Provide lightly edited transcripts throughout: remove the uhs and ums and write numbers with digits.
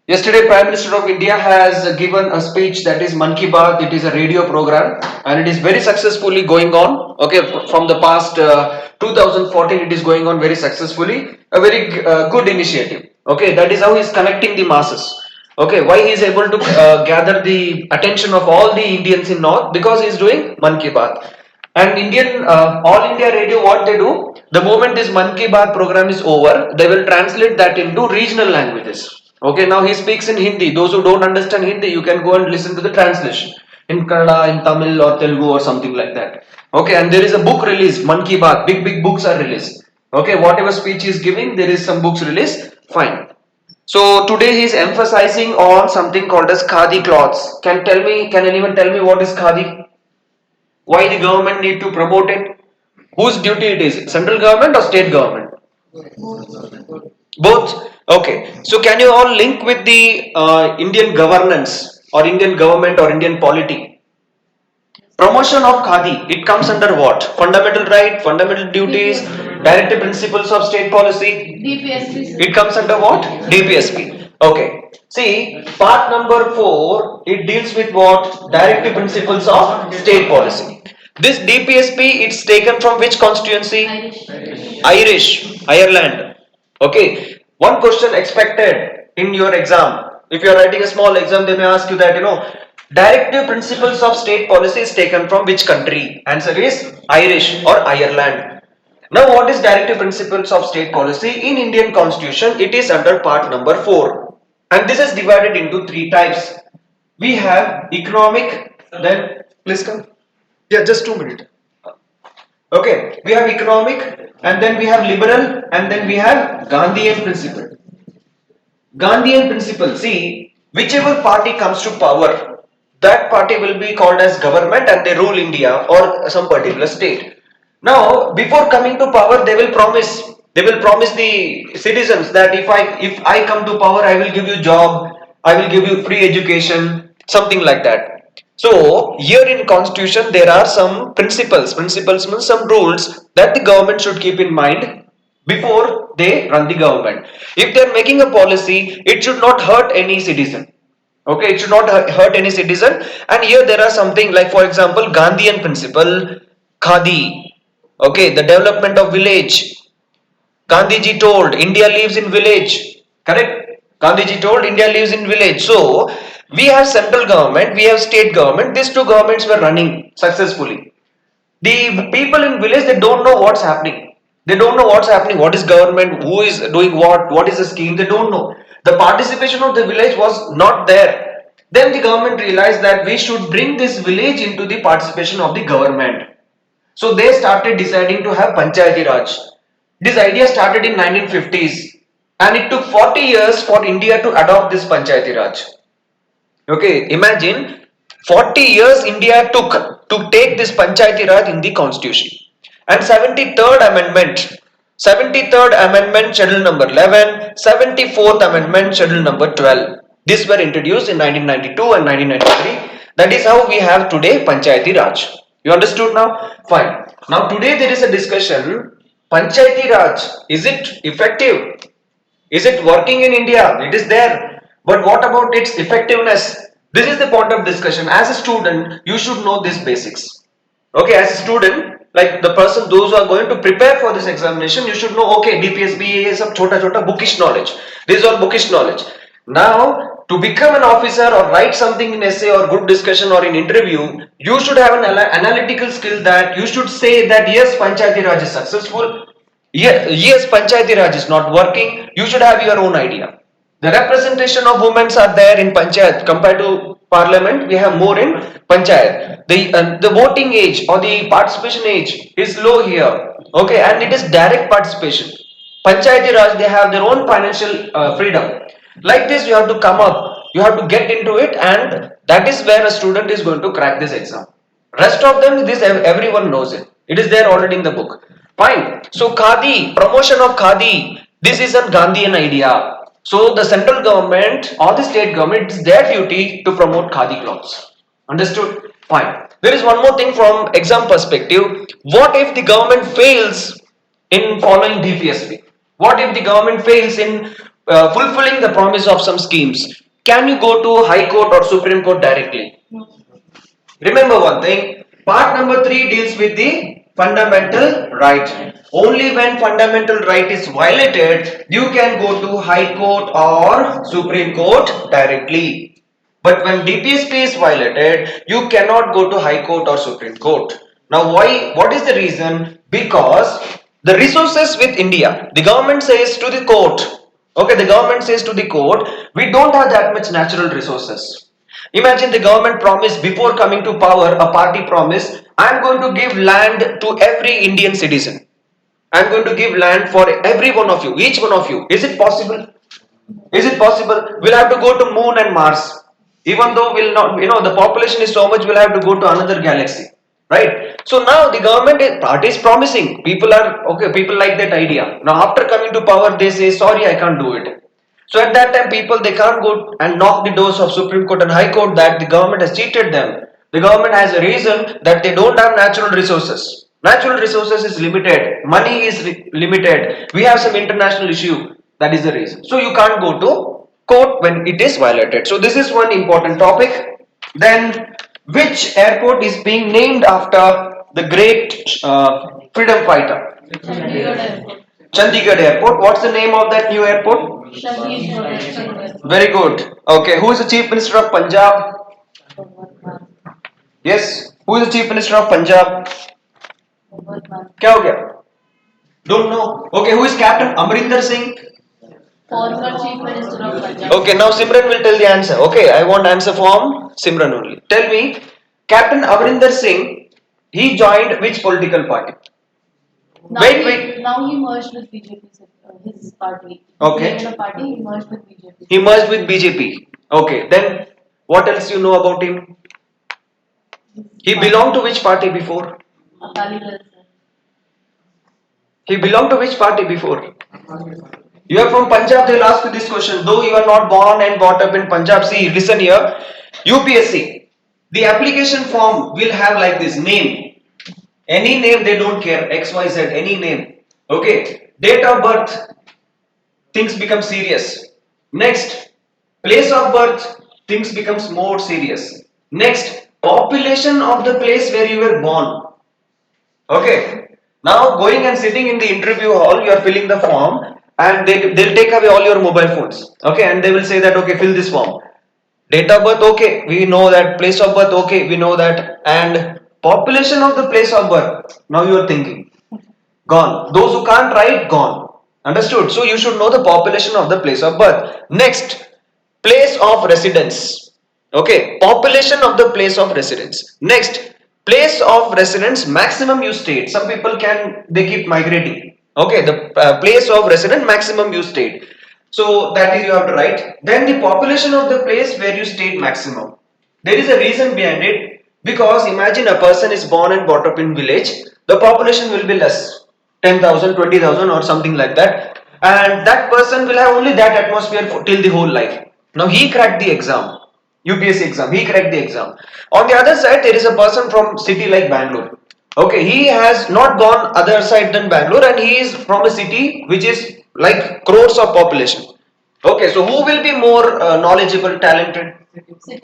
Yesterday, Prime Minister of India has given a speech that is Man Ki Baat. It is a radio program and it is very successfully going on. Okay, from the past 2014, it is going on very successfully. A very good initiative. Okay, that is how he is connecting the masses. Okay, why he is able to gather the attention of all the Indians in North? Because he is doing Man Ki Baat. And All India Radio, what they do, the moment this Man Ki Baat program is over, they will translate that into regional languages. Okay, now he speaks in Hindi. Those who don't understand Hindi, you can go and listen to the translation in Kannada, in Tamil or Telugu or something like that. Okay, and there is a book released, Man Ki Baat. Big books are released. Okay, whatever speech he is giving, there is some books released. Fine. So today he is emphasizing on something called as khadi cloths. Can anyone tell me what is khadi? Why the government need to promote it? Whose duty it is? Central government or state government? Both. Okay. So can you all link with the Indian governance or Indian government or Indian polity? Promotion of khadi. It comes under what? Fundamental right, fundamental duties, directive principles of state policy. DPSP. It comes under what? DPSP. Okay. See, part number 4, it deals with what? Directive principles of state policy. This DPSP, it's taken from which constituency? Ireland. Okay. One question expected in your exam. If you are writing a small exam, they may ask you that, directive principles of state policy is taken from which country? Answer is Irish or Ireland. Now, what is directive principles of state policy? In Indian Constitution, it is under part number 4. And this is divided into 3 types. We have economic, then, please come. Yeah, just 2 minutes. Okay, we have economic, and then we have liberal, and then we have Gandhian principle. Gandhian principle, see, whichever party comes to power, that party will be called as government and they rule India or some particular state. Now, before coming to power, they will promise the citizens that if I come to power, I will give you job, I will give you free education, something like that. So here in Constitution there are some principles means some rules that the government should keep in mind before they run the government. If they are making a policy, it should not hurt any citizen. Okay, it should not hurt any citizen. And here there are something like, for example, Gandhian principle, khadi. Okay, the development of village. Gandhiji told India lives in village. Correct? Gandhiji told India lives in village. So we have central government, we have state government. These two governments were running successfully. The people in village, they don't know what's happening. They don't know what's happening. What is government? Who is doing what? What is the scheme? They don't know. The participation of the village was not there. Then the government realized that we should bring this village into the participation of the government. So they started deciding to have Panchayati Raj. This idea started in 1950s and it took 40 years for India to adopt this Panchayati Raj. Okay, imagine 40 years India took to take this Panchayati Raj in the constitution. And 73rd amendment schedule number 11, 74th amendment schedule number 12. These were introduced in 1992 and 1993. That is how we have today Panchayati Raj. You understood now? Fine. Now today there is a discussion. Panchayati Raj, is it effective? Is it working in India? It is there. But what about its effectiveness? This is the point of discussion. As a student, you should know these basics. Okay, as a student, like those who are going to prepare for this examination, you should know, okay, DPSB is some chota bookish knowledge. This is all bookish knowledge. Now, to become an officer or write something in essay or good discussion or in interview, you should have an analytical skill that you should say that yes, Panchayati Raj is successful. Yes, Panchayati Raj is not working. You should have your own idea. The representation of women are there in Panchayat compared to Parliament. We have more in Panchayat. The voting age or the participation age is low here. Okay, and it is direct participation. Panchayati Raj, they have their own financial freedom. Like this, you have to come up. You have to get into it, and that is where a student is going to crack this exam. Rest of them, this everyone knows it. It is there already in the book. Fine. So khadi, promotion of khadi. This is a Gandhian idea. So the central government or the state government, it's their duty to promote khadi cloths. Understood? Fine. There is one more thing from exam perspective. What if the government fails in following DPSP? What if the government fails in fulfilling the promise of some schemes, can you go to High Court or Supreme Court directly? Remember one thing, part number 3 deals with the fundamental right. Only when fundamental right is violated, you can go to High Court or Supreme Court directly. But when DPSP is violated, you cannot go to High Court or Supreme Court. Now why? What is the reason? Because the resources with India, the government says to the court, okay, the government says to the court, we don't have that much natural resources. Imagine the government promised before coming to power, a party promise, I am going to give land to every Indian citizen. I am going to give land for every one of you, each one of you. Is it possible? Is it possible? We'll have to go to Moon and Mars. Even though we'll not, the population is so much, we'll have to go to another galaxy. Right? So now the government party is promising. People are, okay, people like that idea. Now after coming to power, they say, sorry, I can't do it. So at that time, people, they can't go and knock the doors of Supreme Court and High Court that the government has cheated them. The government has a reason that they don't have natural resources. Natural resources is limited. Money is limited. We have some international issue. That is the reason. So you can't go to court when it is violated. So this is one important topic. Then, which airport is being named after the great freedom fighter? Chandigarh Airport. What's the name of that new airport? Very good. Okay. Who is the Chief Minister of Punjab? Yes. Who is the Chief Minister of Punjab? क्या हो गया? Don't know. Okay. Who is Captain Amrinder Singh? Former Chief Minister of Punjab. Okay. Now Simran will tell the answer. Okay. I want answer from Simran only. Tell me, Captain Amrinder Singh, he joined which political party? Now he merged with BJP, his party. Okay. He had a party, he merged with BJP. He merged with BJP. Okay. Then what else you know about him? He belonged to which party before? Akali Dal. He belonged to which party before? You are from Punjab, they will ask you this question. Though you are not born and brought up in Punjab, see, listen here. UPSC, the application form will have like this name. Any name, they don't care. X, Y, Z, any name. Okay. Date of birth, things become serious. Next, place of birth, things becomes more serious. Next, population of the place where you were born. Okay. Now going and sitting in the interview hall, you are filling the form and they'll take away all your mobile phones. Okay, and they will say that, okay, fill this form. Date of birth, okay, we know that. Place of birth, okay, we know that. And population of the place of birth, now you are thinking. Gone. Those who can't write, gone. Understood? So you should know the population of the place of birth. Next, place of residence. Okay, population of the place of residence. Next, place of residence maximum you stayed. Some people they keep migrating. Okay, the place of residence maximum you stayed. So that is you have to write. Then the population of the place where you stayed maximum. There is a reason behind it, because imagine a person is born and brought up in village, the population will be less, 10,000, 20,000 or something like that, and that person will have only that atmosphere till the whole life. Now he cracked the exam. UPSC exam, he cracked the exam. On the other side, there is a person from city like Bangalore. Okay, he has not gone other side than Bangalore and he is from a city which is like crores of population. Okay, so who will be more knowledgeable, talented?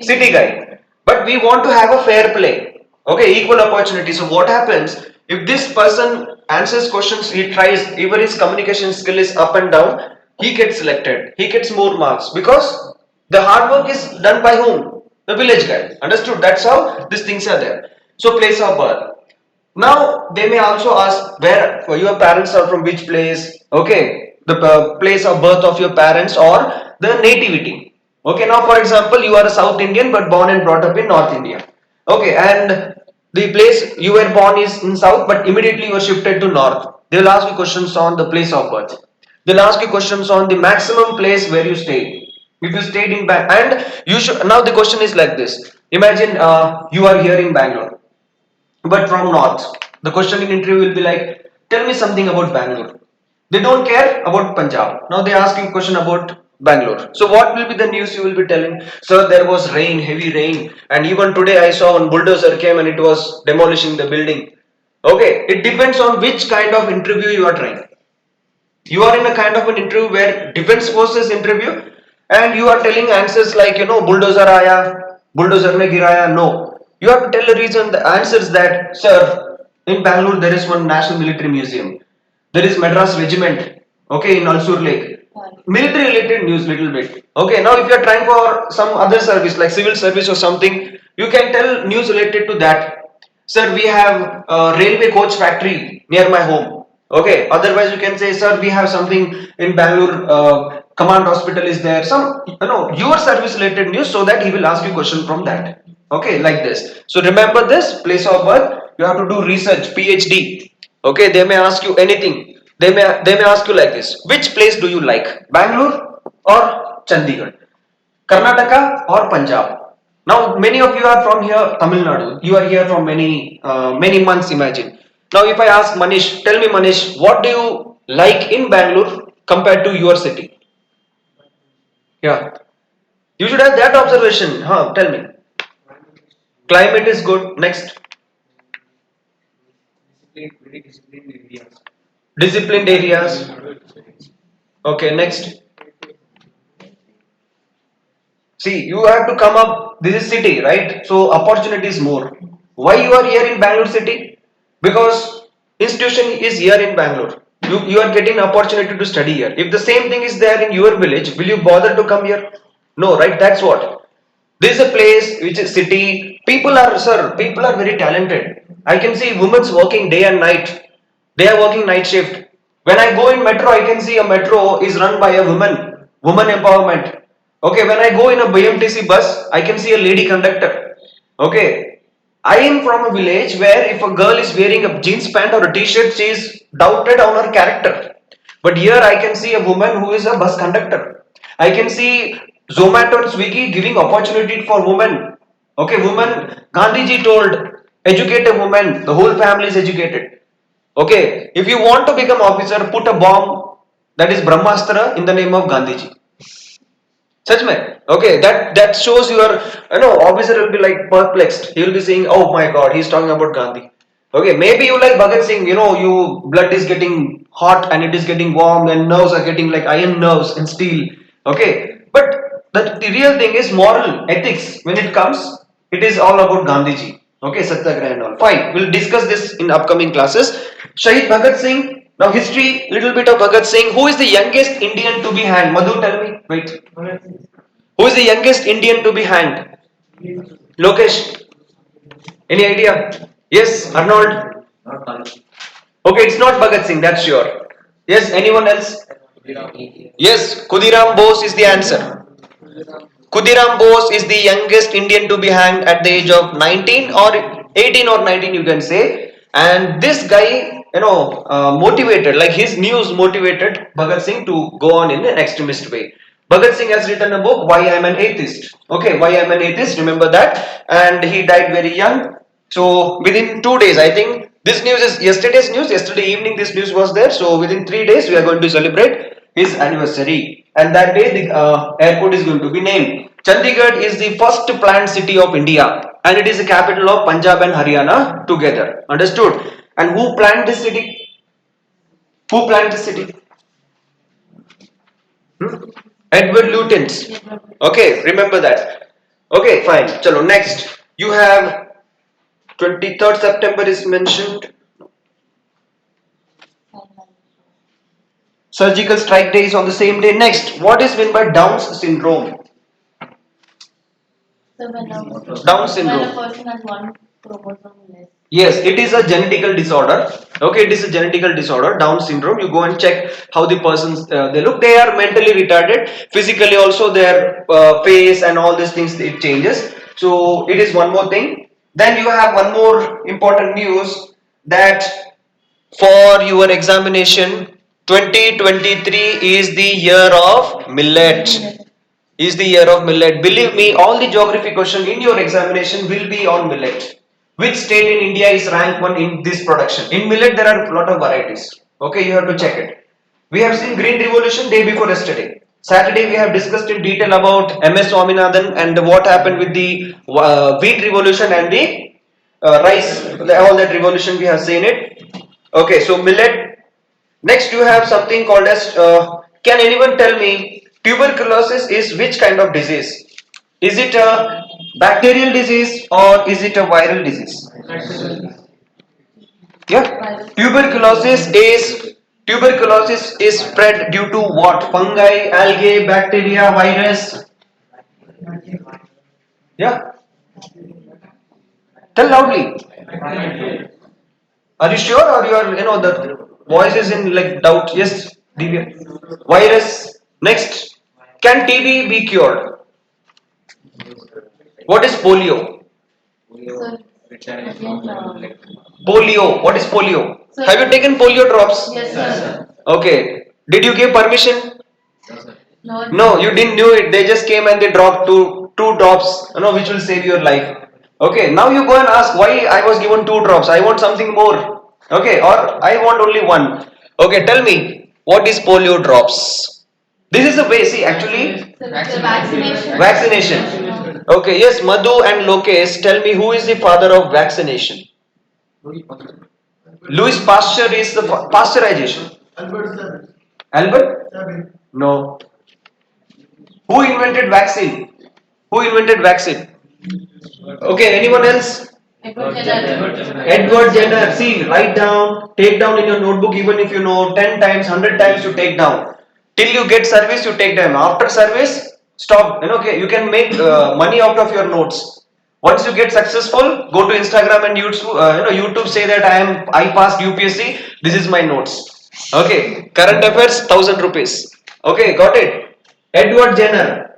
City guy. But we want to have a fair play. Okay, equal opportunity. So what happens if this person answers questions, he tries, even his communication skill is up and down, he gets selected, he gets more marks because the hard work is done by whom? The village guy. Understood? That's how these things are there. So place of birth. Now they may also ask where your parents are from, which place. Okay, the place of birth of your parents or the nativity. Okay, now for example, you are a South Indian but born and brought up in North India. Okay, and the place you were born is in South but immediately you were shifted to North. They will ask you questions on the place of birth. They'll ask you questions on the maximum place where you stayed. If you stayed in Bangalore, and you should, now the question is like this. Imagine you are here in Bangalore but from North. The question in interview will be like, tell me something about Bangalore. They don't care about Punjab. Now they ask you a question about Bangalore. So what will be the news you will be telling? Sir, there was rain, heavy rain, and even today I saw one bulldozer came and it was demolishing the building. Okay, it depends on which kind of interview you are trying. You are in a kind of an interview where defense forces interview, and you are telling answers like, bulldozer aaya, bulldozer ne giraya. No, you have to tell the reason, the answers that, sir, in Bangalore there is one national military museum, there is Madras regiment, okay, in Alsur Lake. Military related news little bit. Okay, now if you are trying for some other service like civil service or something, you can tell news related to that. Sir, we have a railway coach factory near my home. Okay, otherwise you can say, sir, we have something in Bangalore, command hospital is there, some, your service related news, so that he will ask you question from that. Okay, like this. So remember this place of birth, you have to do research, PhD. Okay, they may ask you anything. They may ask you like this: which place do you like, Bangalore or Chandigarh, Karnataka or Punjab? Now many of you are from here, Tamil Nadu. You are here from many months, imagine. Now if I ask Manish, tell me Manish, what do you like in Bangalore compared to your city? Yeah, you should have that observation. Tell me. Climate is good. Next. Disciplined areas. Okay, next. See, you have to come up. This is city, right? So opportunities more. Why you are here in Bangalore city? Because institution is here in Bangalore. You are getting opportunity to study here. If the same thing is there in your village, will you bother to come here? No, right? That's what. This is a place which is city. People are very talented. I can see women's working day and night. They are working night shift. When I go in metro, I can see a metro is run by a woman empowerment. Okay, when I go in a BMTC bus, I can see a lady conductor. Okay, I am from a village where if a girl is wearing a jeans pant or a t-shirt, she is doubted on her character. But here I can see a woman who is a bus conductor. I can see Zomato and Swiggy giving opportunity for women. Okay, women, Gandhiji told, educate a woman, the whole family is educated. Okay, if you want to become officer, put a bomb that is Brahmastra in the name of Gandhiji. Such में. Okay, that shows your, officer will be like perplexed. He will be saying, oh my god, he's talking about Gandhi. Okay, maybe you like Bhagat Singh, you blood is getting hot and it is getting warm and nerves are getting like iron nerves and steel. Okay, but the real thing is moral ethics. When it comes, it is all about Gandhiji. Okay, Satyagraha and all. Fine, we'll discuss this in upcoming classes. Shahid Bhagat Singh. Now history, little bit of Bhagat Singh. Who is the youngest Indian to be hanged? Madhu, tell me. Wait. Who is the youngest Indian to be hanged? Lokesh. Any idea? Yes, Arnold. Okay, it's not Bhagat Singh, that's sure. Yes, anyone else? Yes, Khudiram Bose is the answer. Khudiram Bose is the youngest Indian to be hanged at the age of 19 or 18 or 19, you can say. And this guy, motivated, like his news motivated Bhagat Singh to go on in an extremist way. Bhagat Singh has written a book, Why I Am an Atheist. Okay, Why I Am an Atheist, remember that. And he died very young. So within 2 days, I think this news is yesterday's news. Yesterday evening, this news was there. So within 3 days, we are going to celebrate his anniversary. And that day, the airport is going to be named. Chandigarh is the first planned city of India, and it is the capital of Punjab and Haryana together. Understood? And who planned this city? Who planned this city? Hmm? Edward Lutyens. Okay, remember that. Okay, fine. Chalo, next. You have 23rd September is mentioned. Surgical strike day is on the same day. Next, what is meant by Down's syndrome? So Down when syndrome. a person has one chromosome less. Yes, it is a genetical disorder. Okay, it is a genetical disorder, Down syndrome. You go and check how the persons they look. They are mentally retarded. Physically also their face and all these things it changes. So it is one more thing. Then you have one more important news that for your examination 2023 is the year of millet. Is the year of millet. Believe me, all the geography question in your examination will be on millet. Which state in India is rank 1 in this production? In millet, there are a lot of varieties. Okay, you have to check it. We have seen Green Revolution day before yesterday. Saturday, we have discussed in detail about MS Swaminathan and what happened with the wheat revolution and the rice. All that revolution we have seen it. Okay, so millet. Next, you have something called as. Can anyone tell me tuberculosis is which kind of disease? Is it a bacterial disease or is it a viral disease? Yeah. Tuberculosis is spread due to what? Fungi, algae, bacteria, virus. Yeah. Tell loudly. Are you sure, or you are, the voice is in like doubt? Yes, Divya. Virus. Next, can TB be cured? What is polio? Sir, again, Polio. What is polio? Sir. Have you taken polio drops? yes, sir. Okay. Did you give permission? No, No, you didn't knew it. They just came and they dropped two drops, which will save your life. Okay, now you go and ask why I was given two drops. I want something more. Okay, or I want only one. Okay, tell me what is polio drops? This is the way. See, actually, Sir, the vaccination. vaccination. Okay, yes, Madhu and Lokesh, tell me who is the father of vaccination? Louis Pasteur is the pasteurization. Albert? No. Who invented vaccine? Who invented vaccine? Okay, anyone else? Edward Jenner. Edward Jenner. See, write down, take down in your notebook, even if you know 10 times, 100 times, you take down. Till you get service, you take them. After service, stop. Okay, you can make money out of your notes. Once you get successful, go to Instagram and YouTube. YouTube say that I passed UPSC. This is my notes. Okay, current affairs 1,000 rupees. Okay, got it. Edward Jenner.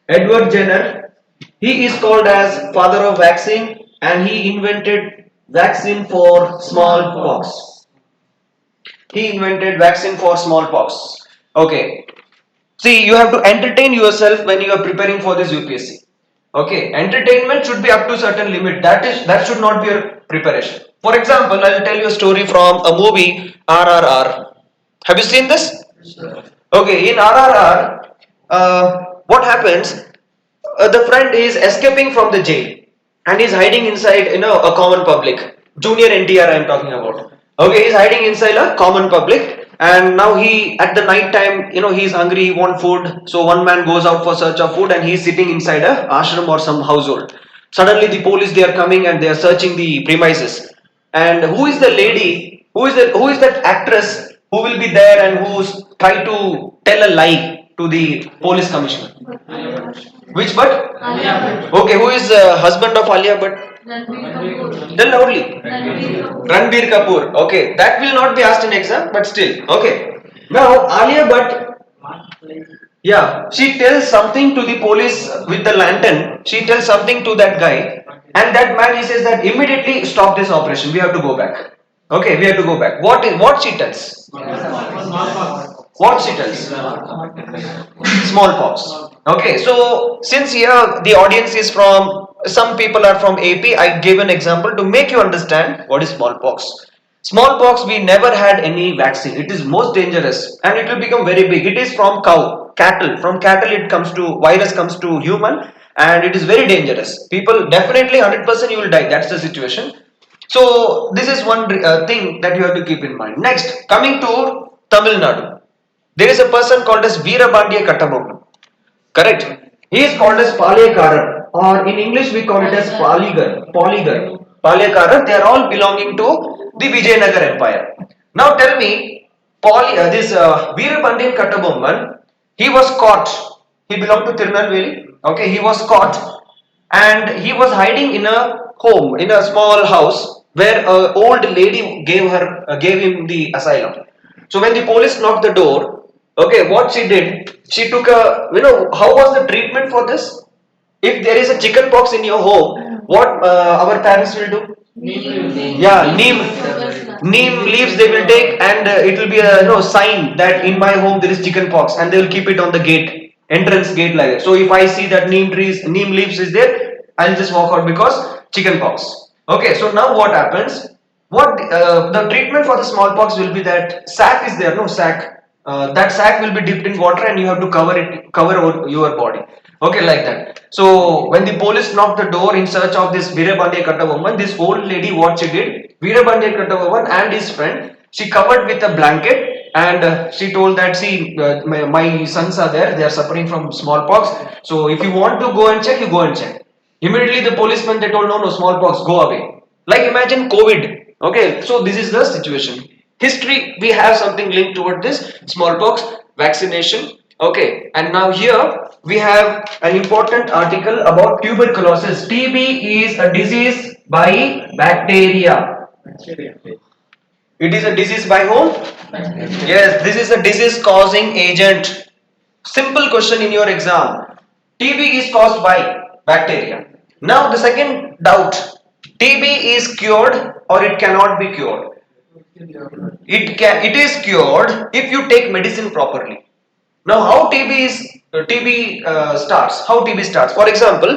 Edward Jenner, he is called as father of vaccine and he invented vaccine for smallpox. He invented vaccine for smallpox. Okay. See, you have to entertain yourself when you are preparing for this UPSC. Okay, entertainment should be up to certain limit. That should not be your preparation. For example, I will tell you a story from a movie RRR. Have you seen this? Okay, in RRR, what happens? The friend is escaping from the jail and he's hiding inside, a common public. Junior NTR, I'm talking about. Okay, he's hiding inside a common public, and now he at the night time, he's hungry, he wants food. So one man goes out for search of food, and he's sitting inside a ashram or some household. Suddenly, the police they are coming and they are searching the premises. And who is the lady? Who is that actress who will be there and who's try to tell a lie to the police commissioner? Which but? Alia. Okay, who is husband of Alia Bhatt? Ranbir Kapoor. Tell loudly. Ranbir Kapoor. Ranbir Kapoor. Okay, that will not be asked in exam, but still. Okay. Now Alia Bhatt, yeah, she tells something to the police with the lantern. She tells something to that guy, and that man he says that immediately stop this operation. We have to go back. Okay, we have to go back. What she tells? What she tells? Smallpox. Okay, so since here the audience is from, some people are from AP, I gave an example to make you understand what is smallpox. Smallpox, we never had any vaccine. It is most dangerous and it will become very big. It is from cattle. From cattle, it comes to virus comes to human, and it is very dangerous. People definitely 100% you will die. That's the situation. So this is one thing that you have to keep in mind. Next, coming to Tamil Nadu, there is a person called as Veerabandiya Kattabomman. Correct? He is called as Palyakaran, or in English we call it as Polygar. Palyakaran, they are all belonging to the Vijayanagar Empire. Now tell me, this Veerabandiya Kattabomman, he was caught. He belonged to Tirunelveli. Okay, he was caught and he was hiding in a home, in a small house where an old lady gave him the asylum. So when the police knocked the door, okay, what she did, she took how was the treatment for this? If there is a chicken pox in your home, what our parents will do? Yeah, neem leaves they will take, and it will be a sign that in my home there is chicken pox, and they will keep it on the gate, entrance gate like that. So if I see that neem leaves is there, I'll just walk out because chicken pox. Okay, so now what happens? What the treatment for the smallpox will be that sac is there, no sac. That sac will be dipped in water and you have to cover over your body. Okay, like that. So when the police knocked the door in search of this Veerabandiya Kattabomman, this old lady, what she did, Veerabandiya Kattabomman and his friend, she covered with a blanket and she told that, see, my sons are there, they are suffering from smallpox. So if you want to go and check, you go and check. Immediately the policemen, they told, no, no, smallpox, go away. Like imagine COVID. Okay, so this is the situation. History, we have something linked toward this smallpox vaccination. Okay, and now here we have an important article about tuberculosis. TB is a disease by bacteria. It is a disease by whom? Yes, this is a disease causing agent. Simple question in your exam. TB is caused by bacteria. Now the second doubt. TB is cured or it cannot be cured? It is cured if you take medicine properly. Now how TB starts? How TB starts? For example,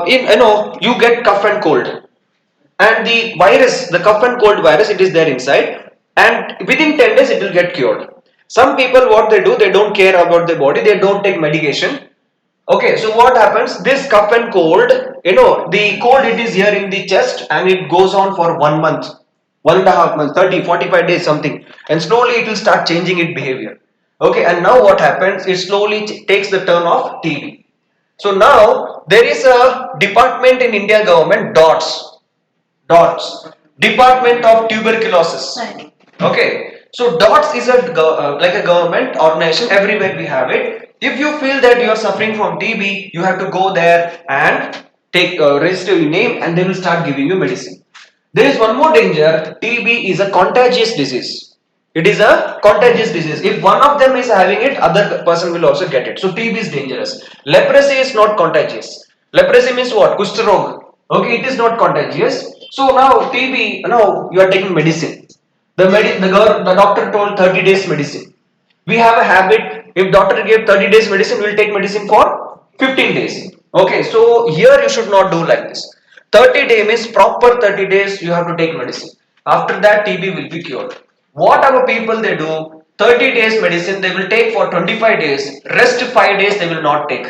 in you get cough and cold, and the virus, the cough and cold virus, it is there inside, and within 10 days it will get cured. Some people, what they do, they don't care about their body, they don't take medication. Okay, so what happens, this cough and cold, the cold, it is here in the chest and it goes on for 1 month, 1.5 months, 30, 45 days, something, and slowly it will start changing its behavior. Okay, and now what happens, it slowly takes the turn of TB. So now there is a department in India government, DOTS, Department of Tuberculosis. Okay, so DOTS is like a government organization. Everywhere we have it. If you feel that you are suffering from TB, you have to go there and take register your name, and they will start giving you medicine. There is one more danger. TB is a contagious disease. It is a contagious disease. If one of them is having it, other person will also get it. So TB is dangerous. Leprosy is not contagious. Leprosy means what? Kushtrog. Okay, it is not contagious. So now TB, now you are taking medicine. The doctor told 30 days medicine. We have a habit, if doctor gave 30 days medicine, we will take medicine for 15 days. Okay, so here you should not do like this. 30 days means proper 30 days you have to take medicine. After that TB will be cured. What our people they do, 30 days medicine they will take for 25 days, rest 5 days they will not take.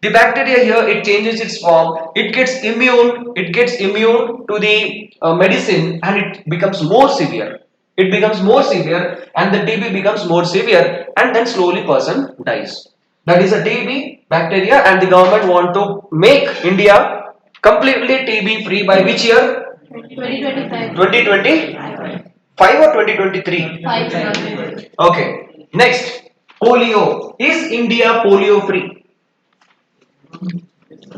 The bacteria here, it changes its form, it gets immune to the medicine, and it becomes more severe. It becomes more severe, and the TB becomes more severe, and then slowly person dies. That is a TB bacteria, and the government want to make India completely TB free by which year? 2025. 2025 or 2023? 5. Okay. Next, polio. Is India polio free?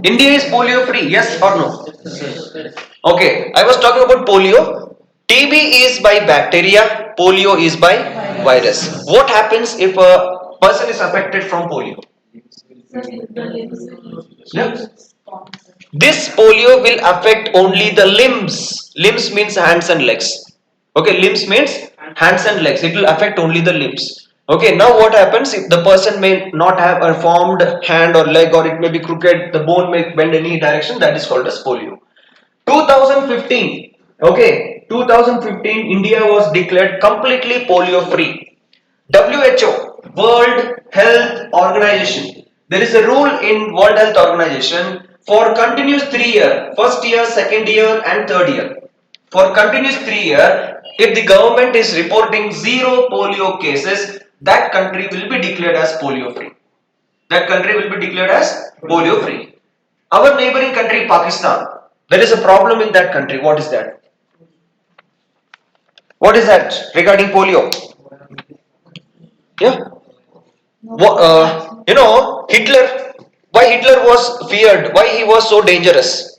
India is polio free, yes or no? Okay, I was talking about polio. TB is by bacteria, polio is by virus. What happens if a person is affected from polio? Yeah. This polio will affect only the limbs. Limbs means hands and legs. Okay, limbs means hands and legs. It will affect only the limbs. Okay, now what happens if the person may not have a formed hand or leg, or it may be crooked, the bone may bend any direction, that is called as polio. 2015, okay, 2015 India was declared completely polio free. WHO, World Health Organization. There is a rule in World Health Organization for continuous 3 year, first year, second year, and third year. For continuous 3 year, if the government is reporting zero polio cases, that country will be declared as polio free. That country will be declared as polio free. Our neighboring country, Pakistan, there is a problem in that country. What is that? What is that regarding polio? Yeah. Hitler. Why Hitler was feared? Why he was so dangerous?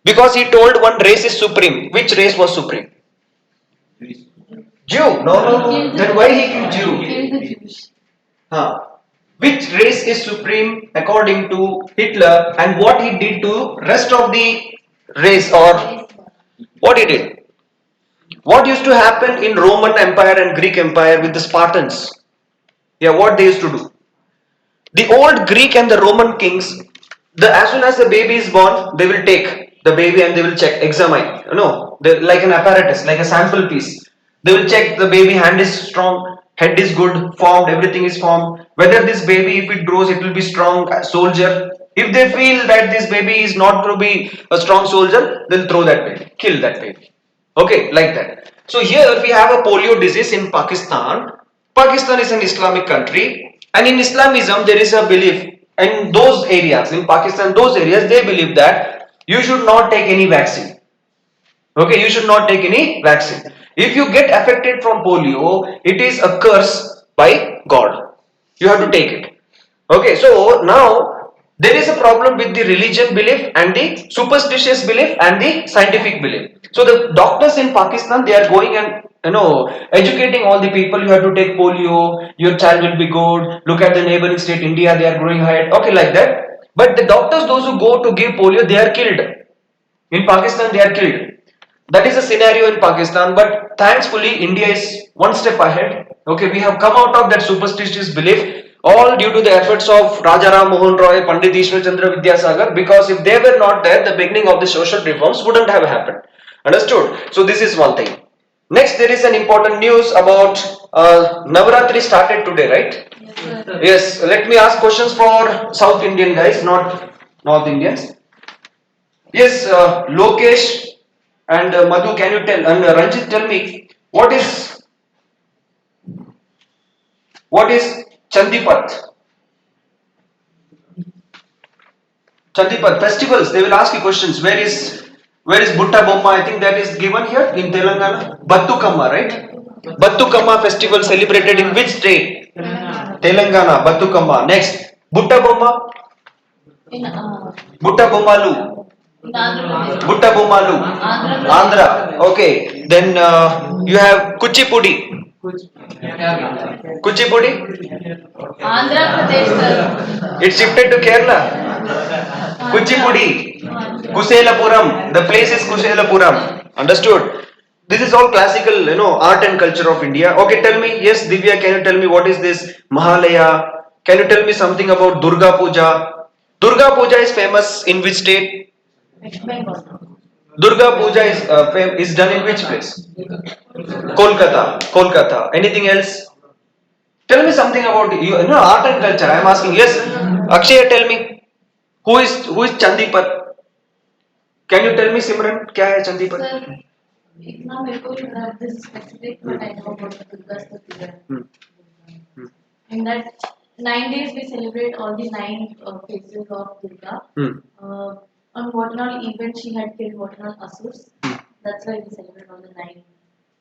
Because he told one race is supreme. Which race was supreme? Jew. No. Then why he killed Jew? Huh. Which race is supreme according to Hitler, and what he did to rest of the race, or what he did? What used to happen in Roman Empire and Greek Empire with the Spartans? Yeah, what they used to do? The old Greek and the Roman kings, as soon as the baby is born, they will take the baby and they will check, examine. Like an apparatus, like a sample piece. They will check the baby hand is strong, head is good, formed, everything is formed. Whether this baby, if it grows, it will be strong soldier. If they feel that this baby is not going to be a strong soldier, they'll throw that baby, kill that baby. Okay, like that. So here we have a polio disease in Pakistan. Pakistan is an Islamic country, and in Islamism there is a belief in those areas, in Pakistan, those areas they believe that you should not take any vaccine. Okay, you should not take any vaccine. If you get affected from polio, it is a curse by God. You have to take it. Okay, so now there is a problem with the religion belief and the superstitious belief and the scientific belief. So the doctors in Pakistan, they are going and educating all the people. You have to take polio. Your child will be good. Look at the neighboring state India, they are growing high. Okay, like that. But the doctors, those who go to give polio, they are killed. In Pakistan, they are killed. That is a scenario in Pakistan, but thankfully India is one step ahead. Okay, we have come out of that superstitious belief, all due to the efforts of Raja Ram Mohan Roy, Pandit Ishwar Chandra Vidyasagar, because if they were not there, the beginning of the social reforms wouldn't have happened. Understood? So this is one thing. Next, there is an important news about Navratri started today, right? Yes, sir. Yes, let me ask questions for South Indian guys, not North Indians. Yes, Lokesh and Madhu, can you tell, and Ranjit, tell me what is Chandipat? Chandipat festivals. They will ask you questions. Where is Butta Bomma? I think that is given here in Telangana. Battukama, right? Battukama festival celebrated in which state? Telangana. Battukama. Next, Butta Bomma. In Butta Bommalu. Andhra Pradesh. Butta Bommalu. Andhra Pradesh. Andhra. Okay. Then you have Kuchipudi. Kuchipudi. Andhra Pradesh, sir. It shifted to Kerala. Kuchipudi. Kuselapuram. The place is Kuselapuram. Understood? This is all classical, art and culture of India. Okay, tell me. Yes, Divya, can you tell me what is this Mahalaya? Can you tell me something about Durga Puja? Durga Puja is famous in which state? West Bengal. Durga Puja is done in which place? Kolkata. Kolkata. Anything else? Tell me something about art and culture. I am asking. Yes, Akshay, tell me. Who is Chandipat? Can you tell me, Simran? क्या है चंदीपत? Sir, इतना मेरे को this specific but I know about the Durga Puja. In that 9 days we celebrate all the 9 phases of Durga. On what and all events she had killed what and all asurs. That's why we celebrate all the 9.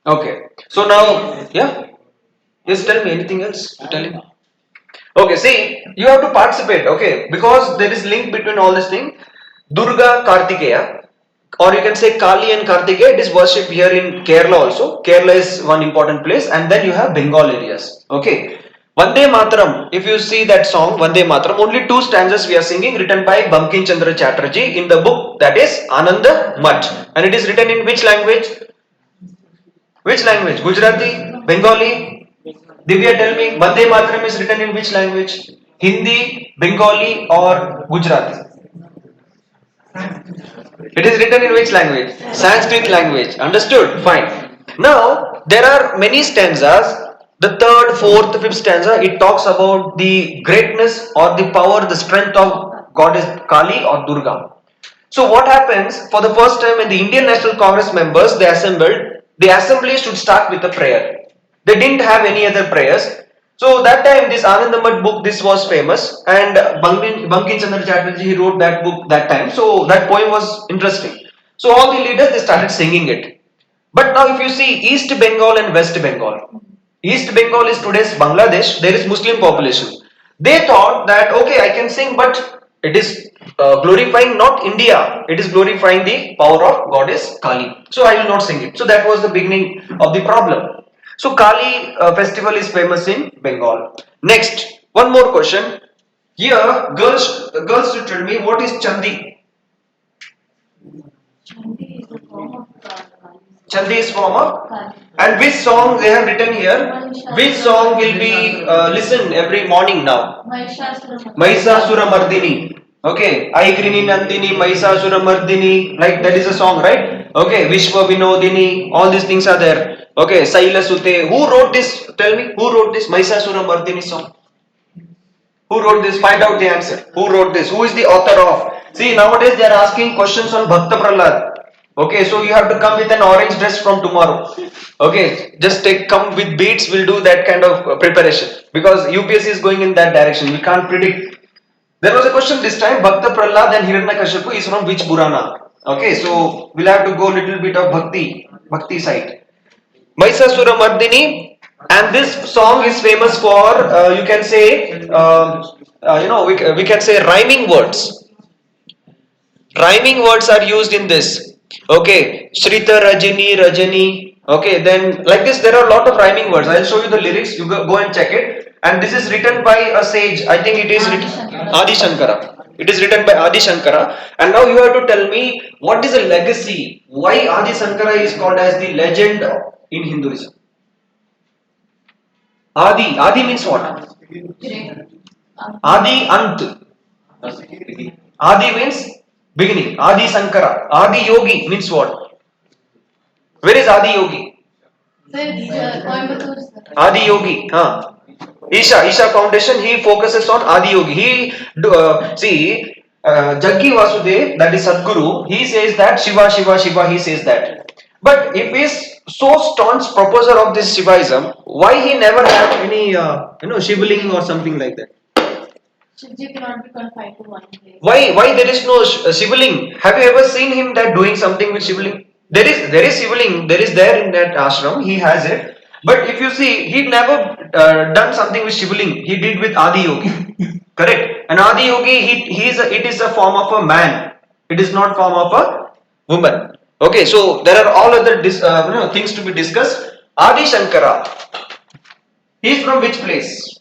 Okay. So now, yeah. Yes, tell me anything else. Tell him. Okay. See, you have to participate. Okay, because there is link between all this thing. Durga Kartikeya, or you can say Kali and Kartikeya. It is worshipped here in Kerala also. Kerala is one important place, and then you have Bengal areas. Okay. Vande Mataram, if you see that song, Vande Mataram, only 2 stanzas we are singing, written by Bankim-Chandra Chatterjee in the book that is Ananda Mat. And it is written in which language? Which language? Gujarati? Bengali? Divya, tell me, Vande Mataram is written in which language? Hindi, Bengali or Gujarati? It is written in which language? Sanskrit language. Understood? Fine. Now, there are many stanzas. The third, fourth, fifth stanza, it talks about the greatness or the power, the strength of goddess Kali or Durga. So what happens, for the first time when the Indian National Congress members, they assembled, the assembly should start with a prayer. They didn't have any other prayers. So that time this Anandamat book, this was famous, and Bankim-Chandra Chatterjee, he wrote that book that time. So that poem was interesting. So all the leaders, they started singing it. But now if you see East Bengal and West Bengal, East Bengal is today's Bangladesh, there is Muslim population. They thought that, okay, I can sing, but it is glorifying not India, it is glorifying the power of goddess Kali. So I will not sing it. So that was the beginning of the problem. So Kali festival is famous in Bengal. Next, one more question. Here, girls should tell me what is Chandi. Chandi is a form of Kali. Chandi is form of? Kali. And which song they have written here? Which song will be listened every morning now? Mahishasura Mardini. Okay, Aigrini Nandini, Mahishasura Mardini. Like that is a song, right? Okay, Vishwa Vinodini. All these things are there. Okay, Saila Sute. Who wrote this? Tell me, who wrote this Mahishasura Mardini song? Who wrote this? Find out the answer. Who wrote this? Who is the author of? See, nowadays they are asking questions on Bhakta Prahlad. Okay, so you have to come with an orange dress from tomorrow. Okay, just come with beats. We'll do that kind of preparation because UPSC is going in that direction. We can't predict. There was a question this time. Bhakta Prahlad and Hiranyakashipu is from which Purana? Okay, so we'll have to go a little bit of Bhakti side. Mahisasura Mardini, and this song is famous for you can say we can say rhyming words. Rhyming words are used in this. Okay, Shrita Rajini Rajani. Okay, then like this there are a lot of rhyming words. I'll show you the lyrics. You go and check it. And this is written by a sage. I think it is written Adi Shankara. It is written by Adi Shankara. And now you have to tell me what is the legacy. Why Adi Shankara is called as the legend in Hinduism. Adi means what? Adi Ant. Adi means beginning. Adi Sankara. Adi Yogi means what? Where is Adi Yogi? Adi Yogi. Huh. Isha Foundation, he focuses on Adi Yogi. Jaggi Vasudev, that is Sadguru, he says that Shiva, he says that. But if he is so staunch proposer of this Shivaism, why he never had any, Shivling or something like that? Shivji cannot be confined to one place. Why there is no Shivling? Have you ever seen him that doing something with Shivling? There is Shivling. There is there in that ashram. He has it. But if you see, he never done something with Shivling. He did with Adi Yogi. Correct. And Adi Yogi, it is a form of a man. It is not form of a woman. Okay. So there are all other things to be discussed. Adi Shankara. He is from which place?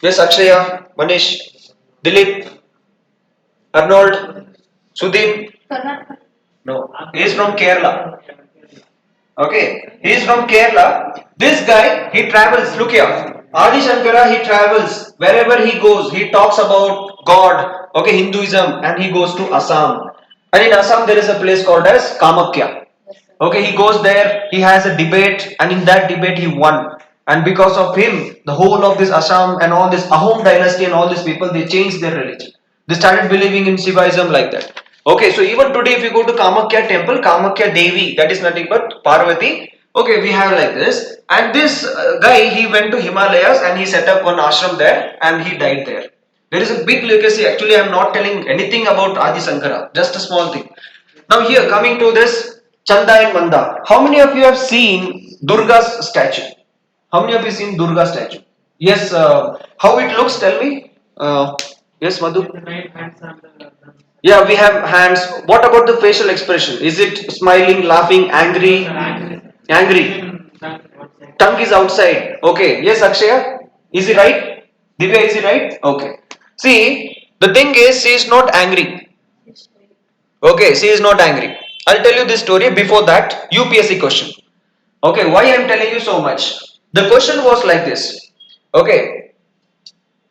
Yes, Akshaya, Manish, Dilip, Arnold, Sudeep. Karnataka. No, he is from Kerala. Okay, he is from Kerala. This guy, he travels. Look here, Adi Shankara, he travels wherever he goes. He talks about God, okay, Hinduism, and he goes to Assam. And in Assam, there is a place called as Kamakhya. Okay, he goes there, he has a debate, and in that debate, he won. And because of him, the whole of this Assam and all this Ahom dynasty and all these people, they changed their religion. They started believing in Shivaism like that. Okay, so even today, if you go to Kamakhya temple, Kamakhya Devi, that is nothing but Parvati. Okay, we have like this. And this guy, he went to Himalayas and he set up one ashram there and he died there. There is a big legacy. Actually, I am not telling anything about Adi Sankara, just a small thing. Now, here coming to this Chanda and Manda. How many of you have seen Durga's statue? How many of you seen Durga statue? Yes, how it looks, tell me. Yes, Madhu? Yeah, we have hands. What about the facial expression? Is it smiling, laughing, angry? Angry. Tongue is outside. Okay. Yes, Akshaya? Is he right? Divya, is he right? Okay. See, the thing is, she is not angry. Okay, she is not angry. I'll tell you this story. Before that, UPSC question. Okay, why I am telling you so much? The question was like this. Okay,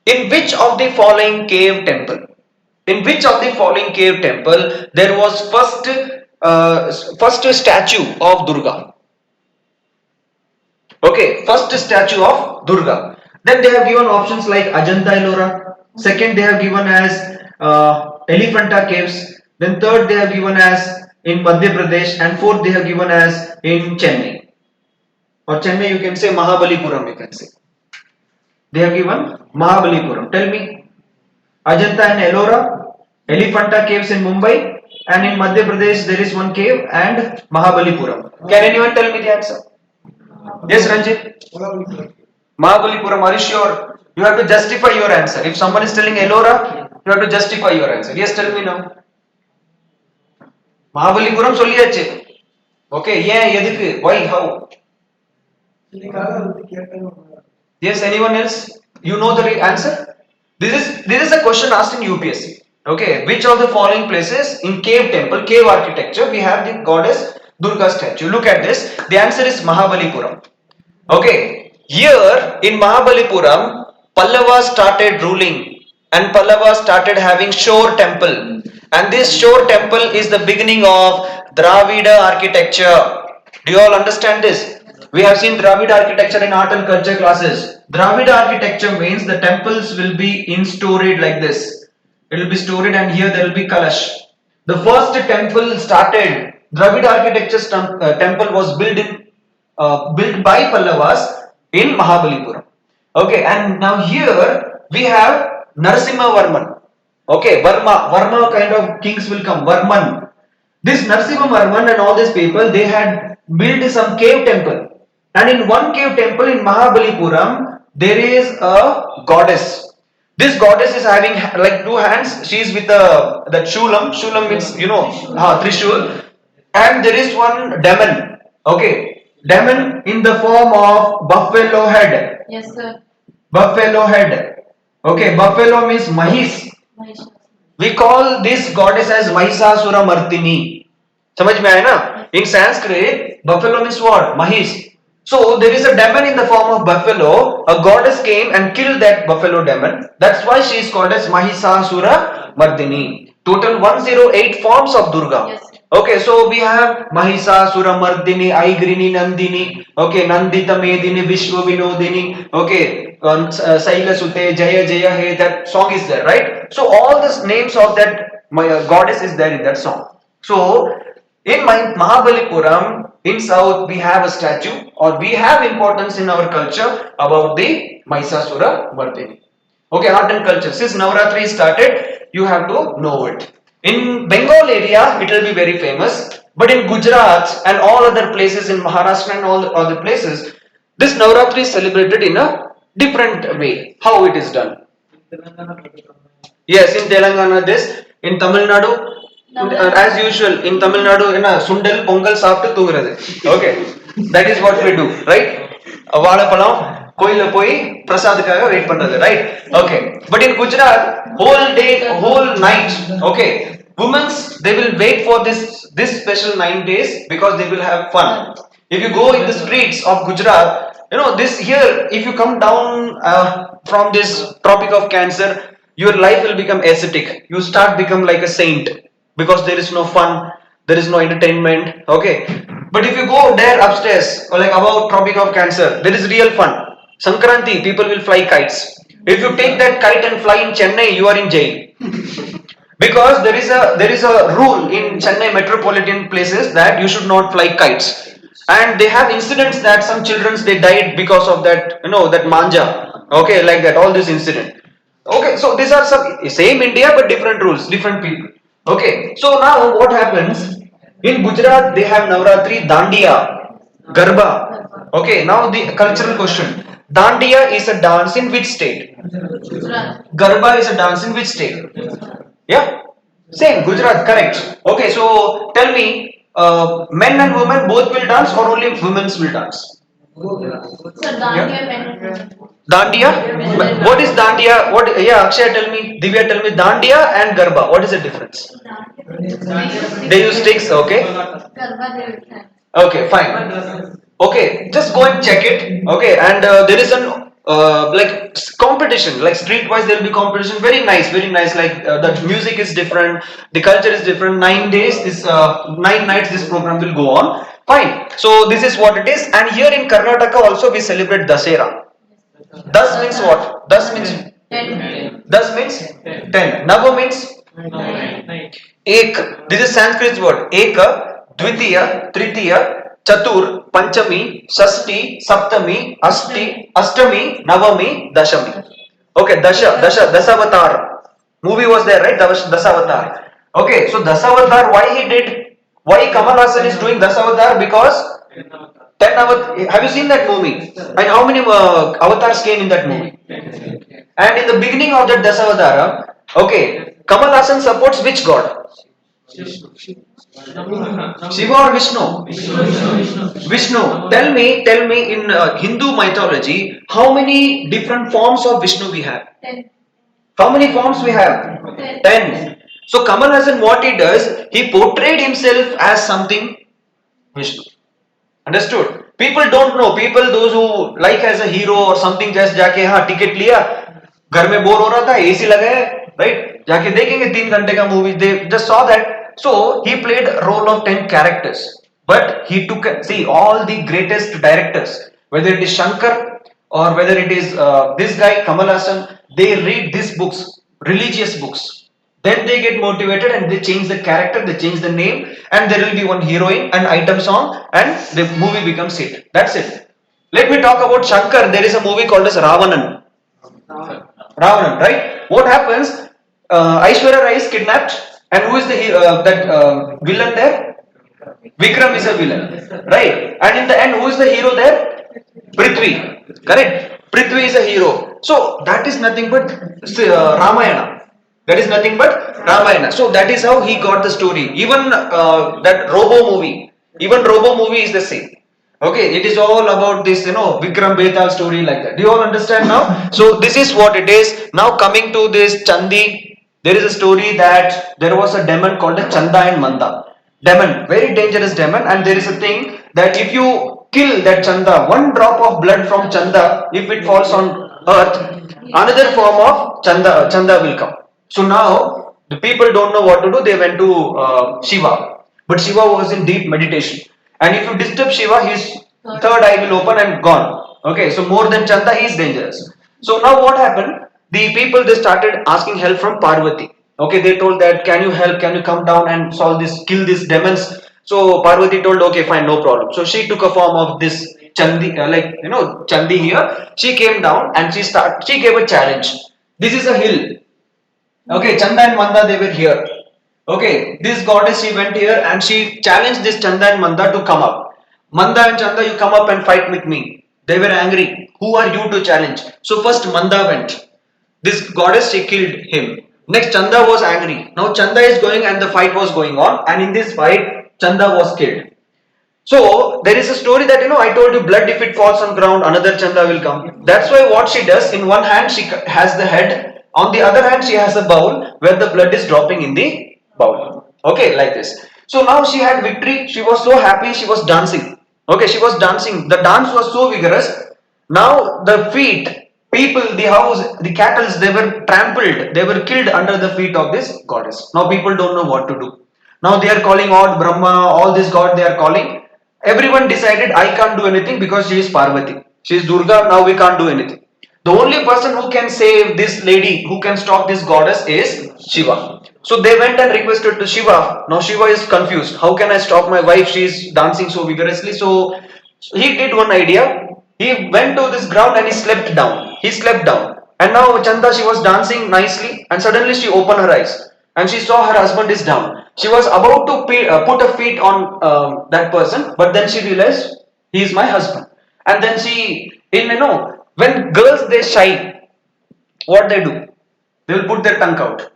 in which of the following cave temple? In which of the following cave temple there was first statue of Durga? Okay, first statue of Durga. Then they have given options like Ajanta Ellora. Second, they have given as Elephanta caves. Then third, they have given as in Madhya Pradesh, and fourth, they have given as in Chennai. Or Chennai, you can say Mahabalipuram. You can say they have given Mahabalipuram. Tell me, Ajanta and Ellora, Elephanta caves in Mumbai, and in Madhya Pradesh there is one cave and Mahabalipuram. Can anyone tell me the answer? Yes, Ranjit. Mahabalipuram. Are you sure? You have to justify your answer. If someone is telling Ellora, you have to justify your answer. Yes, tell me now. Mahabalipuram சொல்லியாச்சு. Okay, ஏன் எதுக்கு? Why? How? Yes, anyone else? You know the answer? This is a question asked in UPSC. Okay, which of the following places in cave temple, cave architecture, we have the goddess Durga statue? Look at this. The answer is Mahabalipuram. Okay, here in Mahabalipuram, Pallavas started ruling and Pallavas started having shore temple. And this shore temple is the beginning of Dravida architecture. Do you all understand this? We have seen Dravida architecture in art and culture classes. Dravida architecture means the temples will be in storied like this. It will be storied and here there will be Kalash. The first temple started, Dravid architecture temple was built by Pallavas in Mahabalipuram. Okay, and now here we have Narasimha Varman. Okay, Varma kind of kings will come. Varman. This Narasimha Varman and all these people, they had built some cave temple. And in one cave temple in Mahabalipuram, there is a goddess. This goddess is having like two hands. She is with that shulam. Shulam means trishul. And there is one demon. Okay, demon in the form of buffalo head. Yes, sir. Buffalo head. Okay, buffalo means mahis. Mahisha. We call this goddess as Mahisasura Mardini. समझ में आया ना? In Sanskrit, buffalo means what? Mahis. So there is a demon in the form of buffalo. A goddess came and killed that buffalo demon. That's why she is called as Mahisasura Mardini. Total 108 forms of Durga. Yes. Okay, so we have Mahisasura Mardini, Aigrini Nandini, okay, Nandita Medini, Vishwa Vinodini, okay, Saila Sute, Jaya Jaya He, that song is there, right? So all the names of that goddess is there in that song. So in Mahabalipuram, in south, we have a statue or we have importance in our culture about the Mahisasura Mardini. Okay, art and culture. Since Navratri started, you have to know it. In Bengal area, it will be very famous. But in Gujarat and all other places, in Maharashtra and all the other places, this Navratri is celebrated in a different way. How it is done? Yes, in Telangana this, in Tamil Nadu, as usual, in Tamil Nadu, Sundal Pongal சாப்பிட்டு தூங்குறது. Okay, that is what we do, right? வாழைப்பழம் கோயில்ல போய் பிரசாதுக்காக wait பண்றது, right? Okay, but in Gujarat, whole day, whole night, okay, women's they will wait for this special 9 days because they will have fun. If you go in the streets of Gujarat, this here, if you come down from this tropic of Cancer, your life will become ascetic. You start become like a saint because there is no fun, there is no entertainment. Okay, but if you go there upstairs or like above tropic of Cancer, there is real fun. Sankranti, people will fly kites. If you take that kite and fly in Chennai, you are in jail. Because there is a rule in Chennai metropolitan places that you should not fly kites, and they have incidents that some children they died because of that, that manja. Okay, like that, all this incident. Okay, so these are some same India but different rules, different people. Okay, so now what happens in Gujarat? They have Navratri, Dandiya, Garba. Okay, now the cultural question: Dandiya is a dance in which state? Gujarat. Garba is a dance in which state? Yeah, same, Gujarat, correct. Okay, so tell me, men and women both will dance or only women will dance? Sir, Dandiya men and women. Dandiya? What is Dandiya? What? Yeah, Akshay, tell me. Divya, tell me. Dandiya and Garba. What is the difference? They use sticks. Okay. Garba they will dance. Okay, fine. Okay, just go and check it. Okay, and there is an like competition, like street-wise there will be competition. Very nice, very nice. Like the music is different, the culture is different. 9 days, 9 nights, this program will go on. Fine. So this is what it is. And here in Karnataka also we celebrate Dasera. Das means what? Das means 10. Das means 10. Nava means Ek. This is Sanskrit word. Eka, Dvitiya, Tritiya, Chatur, Panchami, Shashti, Saptami, Ashtami, Navami, Dashami. Okay, Dasavatar. Movie was there, right? Dasavatar. Okay, so Dasavatar, why Kamal Hassan is doing Dasavatar? Because 10 avatars. Have you seen that movie? And how many avatars came in that movie? And in the beginning of that Dasavatara, okay, Kamal Hassan supports which god? Shiva or Vishnu? Vishnu. Tell me in Hindu mythology, how many different forms of Vishnu we have? 10. How many forms we have? 10. So Kamal Hassan, what he does, he portrayed himself as something Vishnu. Understood? People don't know. People, those who like as a hero or something, just जाके हाँ ticket लिया, घर में bore हो रहा था, AC लगाया, right? जाके देखेंगे 3 घंटे का movie. They just saw that. So he played a role of 10 characters. But he took, see, all the greatest directors, whether it is Shankar or whether it is this guy Kamal Hassan, they read these books, religious books. Then they get motivated and they change the character, they change the name, and there will be one heroine, an item song, and the movie becomes hit. That's it. Let me talk about Shankar. There is a movie called as Ravanan. Ravanan, right? What happens? Aishwarya Rai is kidnapped, and who is the villain there? Vikram is a villain, right? And in the end, who is the hero there? Prithvi, correct? Prithvi is a hero. So that is nothing but Ramayana. That is nothing but Ramayana. So that is how he got the story. Even that Robo movie is the same. Okay, it is all about this, Vikram Betal story like that. Do you all understand now? So this is what it is. Now coming to this Chandi, there is a story that there was a demon called a Chanda and Manda. Demon, very dangerous demon, and there is a thing that if you kill that Chanda, one drop of blood from Chanda, if it falls on earth, another form of Chanda will come. So now the people don't know what to do. They went to Shiva, but Shiva was in deep meditation. And if you disturb Shiva, his third eye will open and gone. Okay, so more than Chanda, he is dangerous. So now what happened? The people they started asking help from Parvati. Okay, they told that can you help? Can you come down and solve this, kill these demons? So Parvati told, okay, fine, no problem. So she took a form of this Chandi, Chandi here. She came down and she gave a challenge. This is a hill. Okay, Chanda and Manda they were here. Okay, this goddess she went here and she challenged this Chanda and Manda to come up. Manda and Chanda, you come up and fight with me. They were angry. Who are you to challenge? So first Manda went. This goddess she killed him. Next Chanda was angry. Now Chanda is going and the fight was going on, and in this fight Chanda was killed. So there is a story that I told you blood if it falls on ground another Chanda will come. That's why what she does, in one hand she has the head, on the other hand she has a bowl where the blood is dropping in the bowl. Okay, like this. So now she had victory. She was so happy. She was dancing. Okay, she was dancing. The dance was so vigorous. Now the feet, people, the house, the cattle, they were trampled. They were killed under the feet of this goddess. Now people don't know what to do. Now they are calling out Brahma, all this god they are calling. Everyone decided I can't do anything because she is Parvati. She is Durga. Now we can't do anything. The only person who can save this lady, who can stop this goddess is Shiva. So they went and requested to Shiva. Now Shiva is confused. How can I stop my wife? She is dancing so vigorously. So he did one idea. He went to this ground and he slept down. He slept down. And now Chanda, she was dancing nicely and suddenly she opened her eyes. And she saw her husband is down. She was about to put her feet on that person, but then she realized he is my husband. And then when girls they shy, what they do? They will put their tongue out.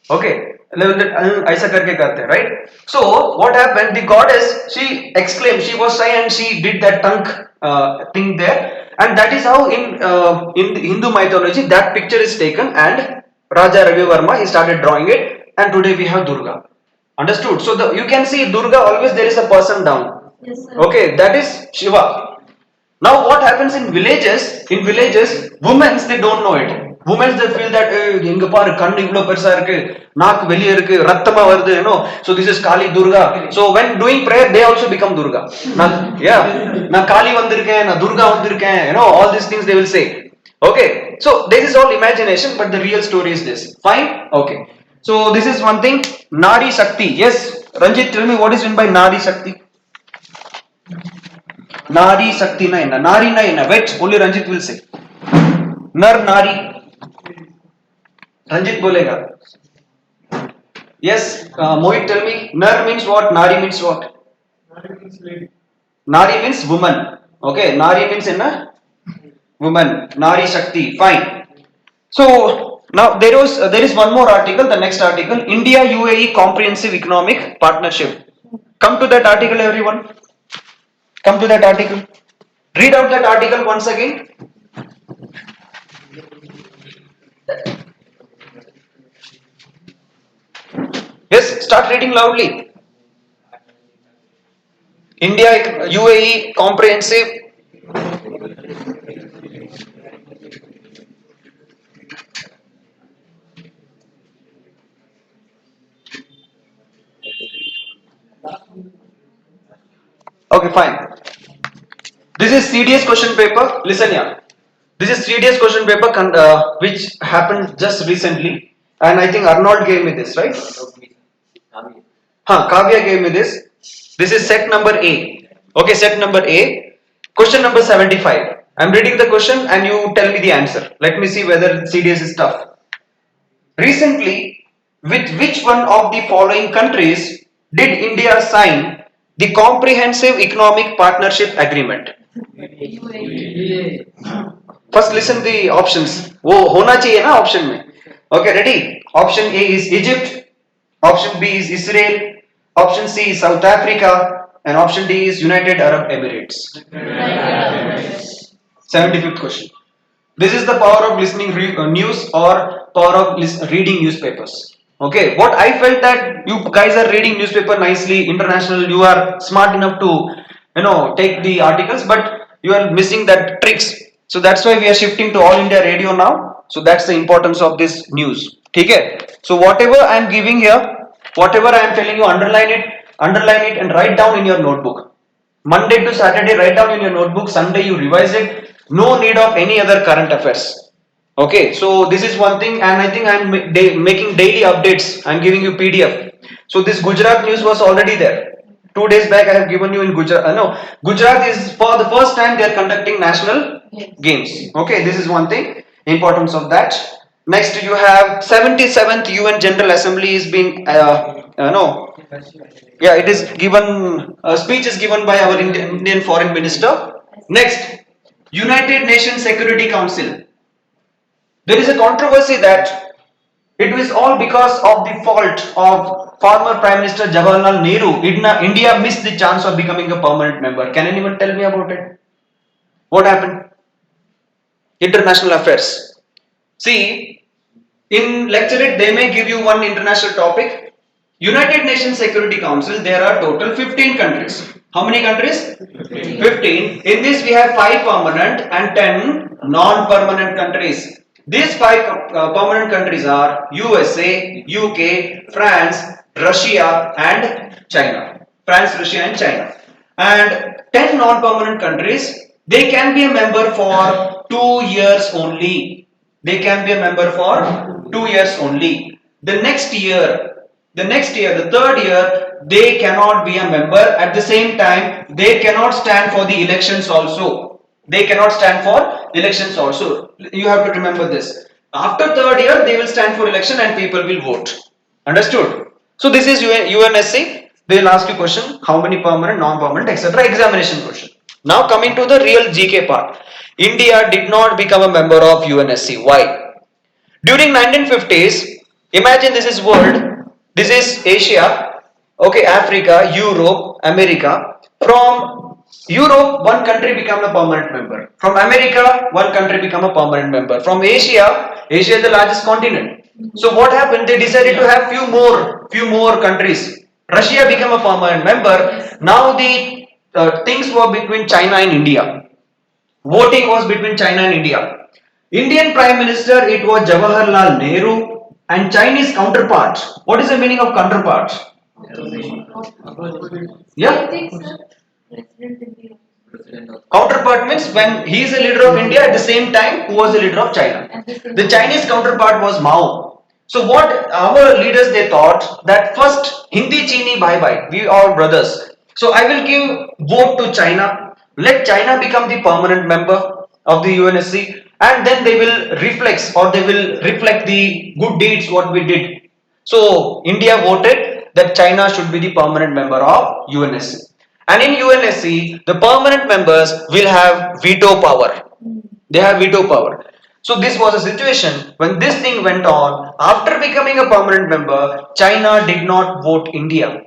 Okay, ऐसा करके करते हैं, right? So what happened? The goddess she exclaimed. She was shy and she did that tongue thing there, and that is how in the Hindu mythology that picture is taken, and Raja Ravi Verma he started drawing it, and today we have Durga. Understood? So you can see Durga always there is a person down. Yes, sir. Okay, that is Shiva. Now what happens in villages? In villages, women they don't know it. Women they feel that எங்க பாரு கண்ணு இவ்ளோ பெருசா இருக்கு, நாக்கு வெளிய இருக்கு, ரத்தமா வருது, So this is Kali Durga. So when doing prayer, they also become Durga. நான் காளி வந்திருக்கேன், நான் துர்கா வந்திருக்கேன், all these things they will say. Okay, so this is all imagination, but the real story is this. Fine? Okay. So this is one thing. Nari Shakti. Yes, Ranjit, tell me what is meant by Nari Shakti. Nari Shakti na enna? Nari na enna? Wait, only Ranjit will say. Nar Nari. Ranjit bolega. Yes, Mohit, tell me. Nar means what? Nari means what? Nari means lady. Nari means woman. Okay, Nari means enna? Woman. Nari Shakti. Fine. So now there is one more article. The next article, India UAE Comprehensive Economic Partnership. Come to that article, everyone. Come to that article. Read out that article once again. Yes, start reading loudly. India UAE Comprehensive. Okay, fine. This is CDS question paper. Listen here. This is CDS question paper which happened just recently. and I think Arnold gave me this, right? Kavya gave me this. This is set number A. Okay, set number A. Question number 75. I'm reading the question and you tell me the answer. Let me see whether CDS is tough. Recently, with which one of the following countries did India sign the Comprehensive Economic Partnership Agreement? First listen the options. वो होना चाहिए ना option में. Okay, ready? Option A is Egypt. Option B is Israel. Option C is South Africa. And option D is United Arab Emirates. 75th question. This is the power of listening news or power of reading newspapers. Okay, what I felt that you guys are reading newspaper nicely, international, you are smart enough to take the articles, but you are missing that tricks. So that's why we are shifting to All India Radio now. So that's the importance of this news. Okay. So whatever I am giving here, whatever I am telling you, underline it and write down in your notebook. Monday to Saturday, write down in your notebook. Sunday, you revise it. No need of any other current affairs. Okay, so this is one thing, and I think I'm making daily updates. I'm giving you PDF. So this Gujarat news was already there. 2 days back, I have given you in Gujarat. No, Gujarat is for the first time they are conducting national games. Okay, this is one thing. Importance of that. Next, you have 77th UN General Assembly is being it is given. Speech is given by our Indian Foreign Minister. Next, United Nations Security Council. There is a controversy that it was all because of the fault of former Prime Minister Jawaharlal Nehru. India missed the chance of becoming a permanent member. Can anyone tell me about it? What happened? International affairs. See, in lecture they may give you one international topic. United Nations Security Council, there are total 15 countries. How many countries? 15. In this we have 5 permanent and 10 non-permanent countries. These 5 permanent countries are USA, UK, France, Russia and China. France, Russia and China. And 10 non-permanent countries, they can be a member for 2 years only. They can be a member for 2 years only. The next year, the 3rd year, they cannot be a member. At the same time, they cannot stand for the elections also. They cannot stand for elections also. You have to remember this. After 3rd year, they will stand for election and people will vote. Understood? So this is UNSC. They will ask you question, how many permanent, non-permanent, etc. Examination question. Now coming to the real GK part. India did not become a member of UNSC. Why? During 1950s, imagine this is world. This is Asia, okay, Africa, Europe, America. From Europe, one country became a permanent member. From America, one country became a permanent member. From Asia is the largest continent. So what happened? They decided to have few more countries. Russia became a permanent member. Now the things were between China and India. Voting was between China and India. Indian Prime Minister, it was Jawaharlal Nehru. And Chinese counterpart. What is the meaning of counterpart? Yeah. Counterpart means when he is a leader of India, at the same time who was the leader of China. The Chinese counterpart was Mao. So what our leaders they thought that first Hindi Chini bye bye. We are brothers. So I will give vote to China. Let China become the permanent member of the UNSC. And then they will reflect the good deeds what we did. So India voted that China should be the permanent member of UNSC. And in UNSC, the permanent members will have veto power. They have veto power. So this was a situation when this thing went on. After becoming a permanent member, China did not vote India.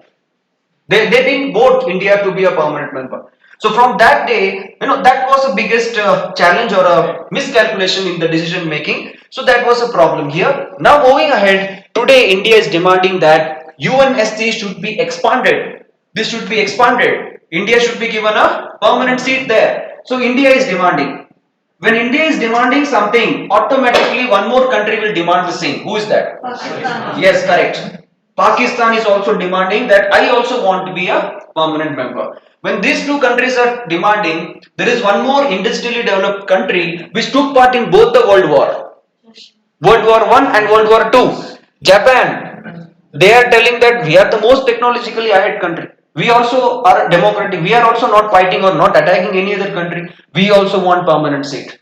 They didn't vote India to be a permanent member. So from that day, that was the biggest challenge or a miscalculation in the decision making. So that was a problem here. Now moving ahead, today India is demanding that UNSC should be expanded. This should be expanded. India should be given a permanent seat there. So India is demanding. When India is demanding something, automatically one more country will demand the same. Who is that? Pakistan. Yes, correct. Pakistan is also demanding that I also want to be a permanent member. When these two countries are demanding, there is one more industrially developed country which took part in both the World War. World War I and World War II. Japan, they are telling that we are the most technologically ahead country. We also are democratic. We are also not fighting or not attacking any other country. We also want permanent seat.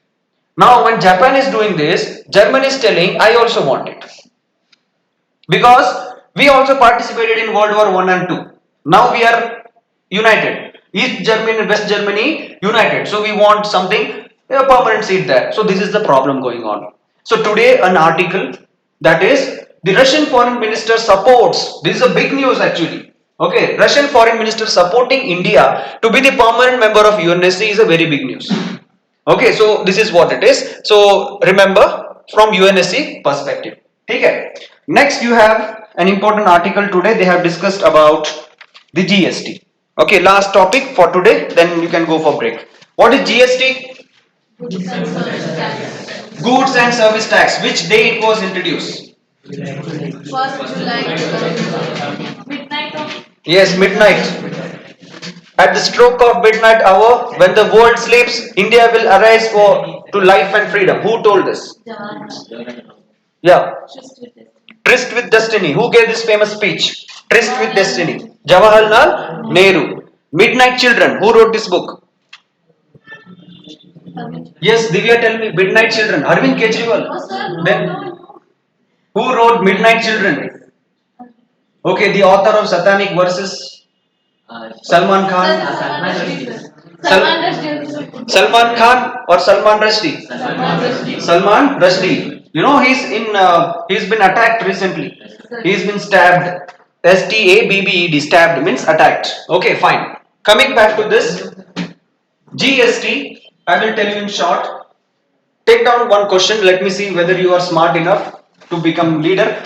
Now, when Japan is doing this, Germany is telling, I also want it. Because we also participated in World War One and Two. Now we are united. East Germany and West Germany united. So we want something, a permanent seat there. So this is the problem going on. So today an article that is the Russian foreign minister supports. This is a big news actually. Okay, Russian foreign minister supporting India to be the permanent member of UNSC is a very big news. Okay, so this is what it is. So remember from UNSC perspective. Okay. Next, you have an important article today. They have discussed about the GST. Okay, last topic for today. Then you can go for break. What is GST? Goods and service tax. Goods and service tax. Which day it was introduced? First July 2000. Midnight of. Yes, midnight. At the stroke of midnight hour, when the world sleeps, India will arise for to life and freedom. Who told this? Jawaharlal. Yeah. Just with this. Tryst with Destiny. Who gave this famous speech? Tryst with Destiny. Jawaharlal Nehru. Midnight Children. Who wrote this book? Yes, Divya, tell me. Midnight Children. Arvind Kejriwal. No, sir, no, Then no, no. who wrote Midnight Children? Okay, the author of Satanic Verses. Salman Sir, Khan. Salman Rushdie, sir. Sal- Salman Rushdie. Salman Khan or Salman Rushdie? Salman Rushdie. Salman Rushdie. You know he's been attacked recently. He's been stabbed. STABBED, stabbed means attacked. Okay, fine. Coming back to this GST, I will tell you in short. Take down one question. Let me see whether you are smart enough to become leader.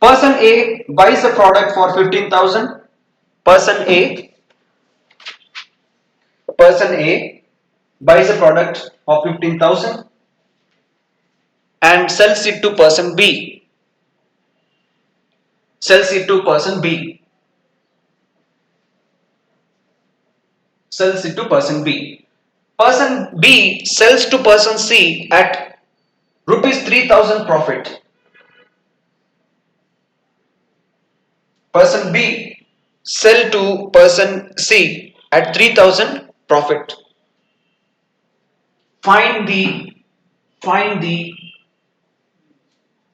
Person A buys a product for 15,000. Person A, person A buys a product of 15,000 and sells it to person B. Sells it to person B. Sells it to person B. Person B sells to person C at rupees 3,000 profit. Person B sell to person C at 3,000 profit. Find the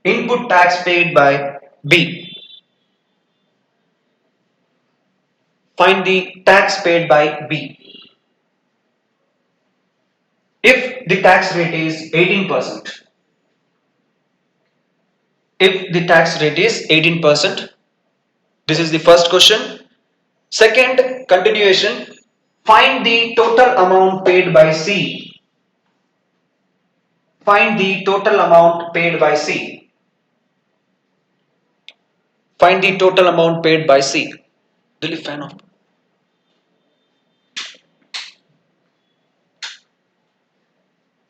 input tax paid by B. Find the tax paid by B. If the tax rate is 18%, if the tax rate is 18%, this is the first question. Second, continuation, find the total amount paid by C. Find the total amount paid by C. Find the total amount paid by C. Dilip fan of.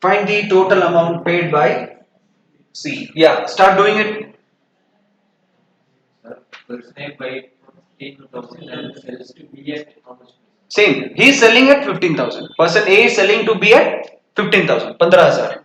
Find the total amount paid by C. Yeah, start doing it. Person A by 15,000 and sells to B at how much? Same. He is selling at 15,000. Person A is selling to B at 15,000. 15,000.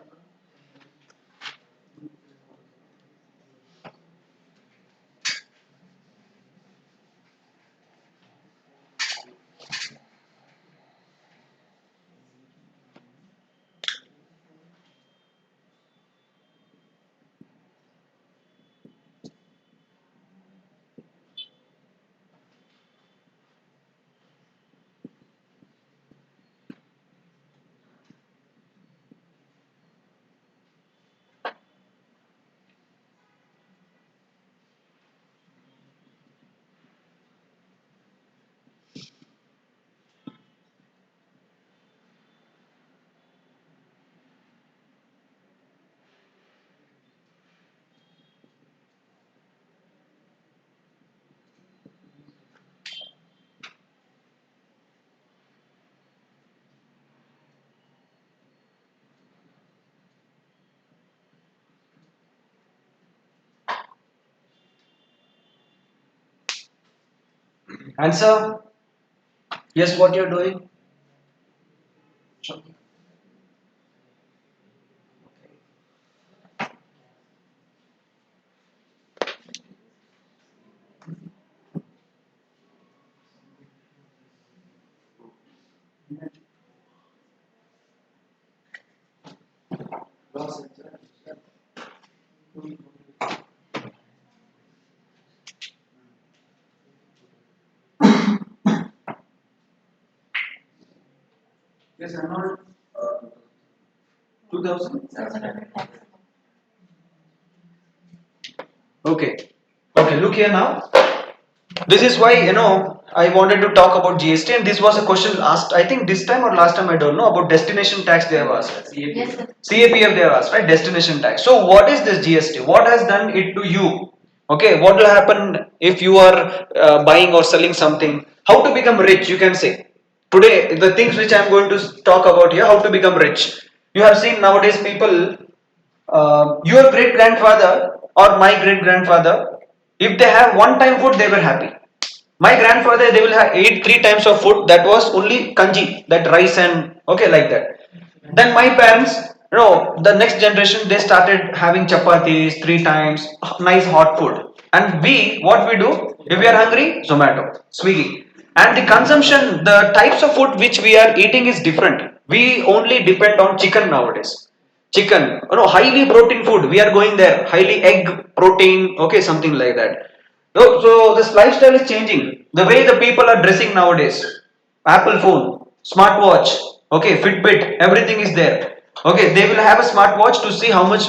Answer. Yes, what you're doing? Yes, I'm not. 2000. 700 tax. Okay. Okay, look here now. This is why, I wanted to talk about GST, and this was a question asked, I think this time or last time, I don't know, about destination tax they have asked. Yes, sir. CAPF they have asked, right? Destination tax. So what is this GST? What has done it to you? Okay, what will happen if you are buying or selling something? How to become rich, you can say. Today, the things which I am going to talk about here, how to become rich. You have seen nowadays people, your great grandfather or my great grandfather, if they have one time food, they were happy. My grandfather, they will have ate three times of food. That was only kanji, that rice and okay, like that. Then my parents, the next generation, they started having chapatis three times, nice hot food. And we, what we do, if we are hungry, Zomato, Swiggy. And the consumption, the types of food which we are eating is different. We only depend on chicken nowadays. Chicken, highly protein food. We are going there, highly egg protein, okay, something like that. So this lifestyle is changing. The way the people are dressing nowadays, Apple phone, smartwatch, okay, Fitbit, everything is there. Okay, they will have a smartwatch to see how much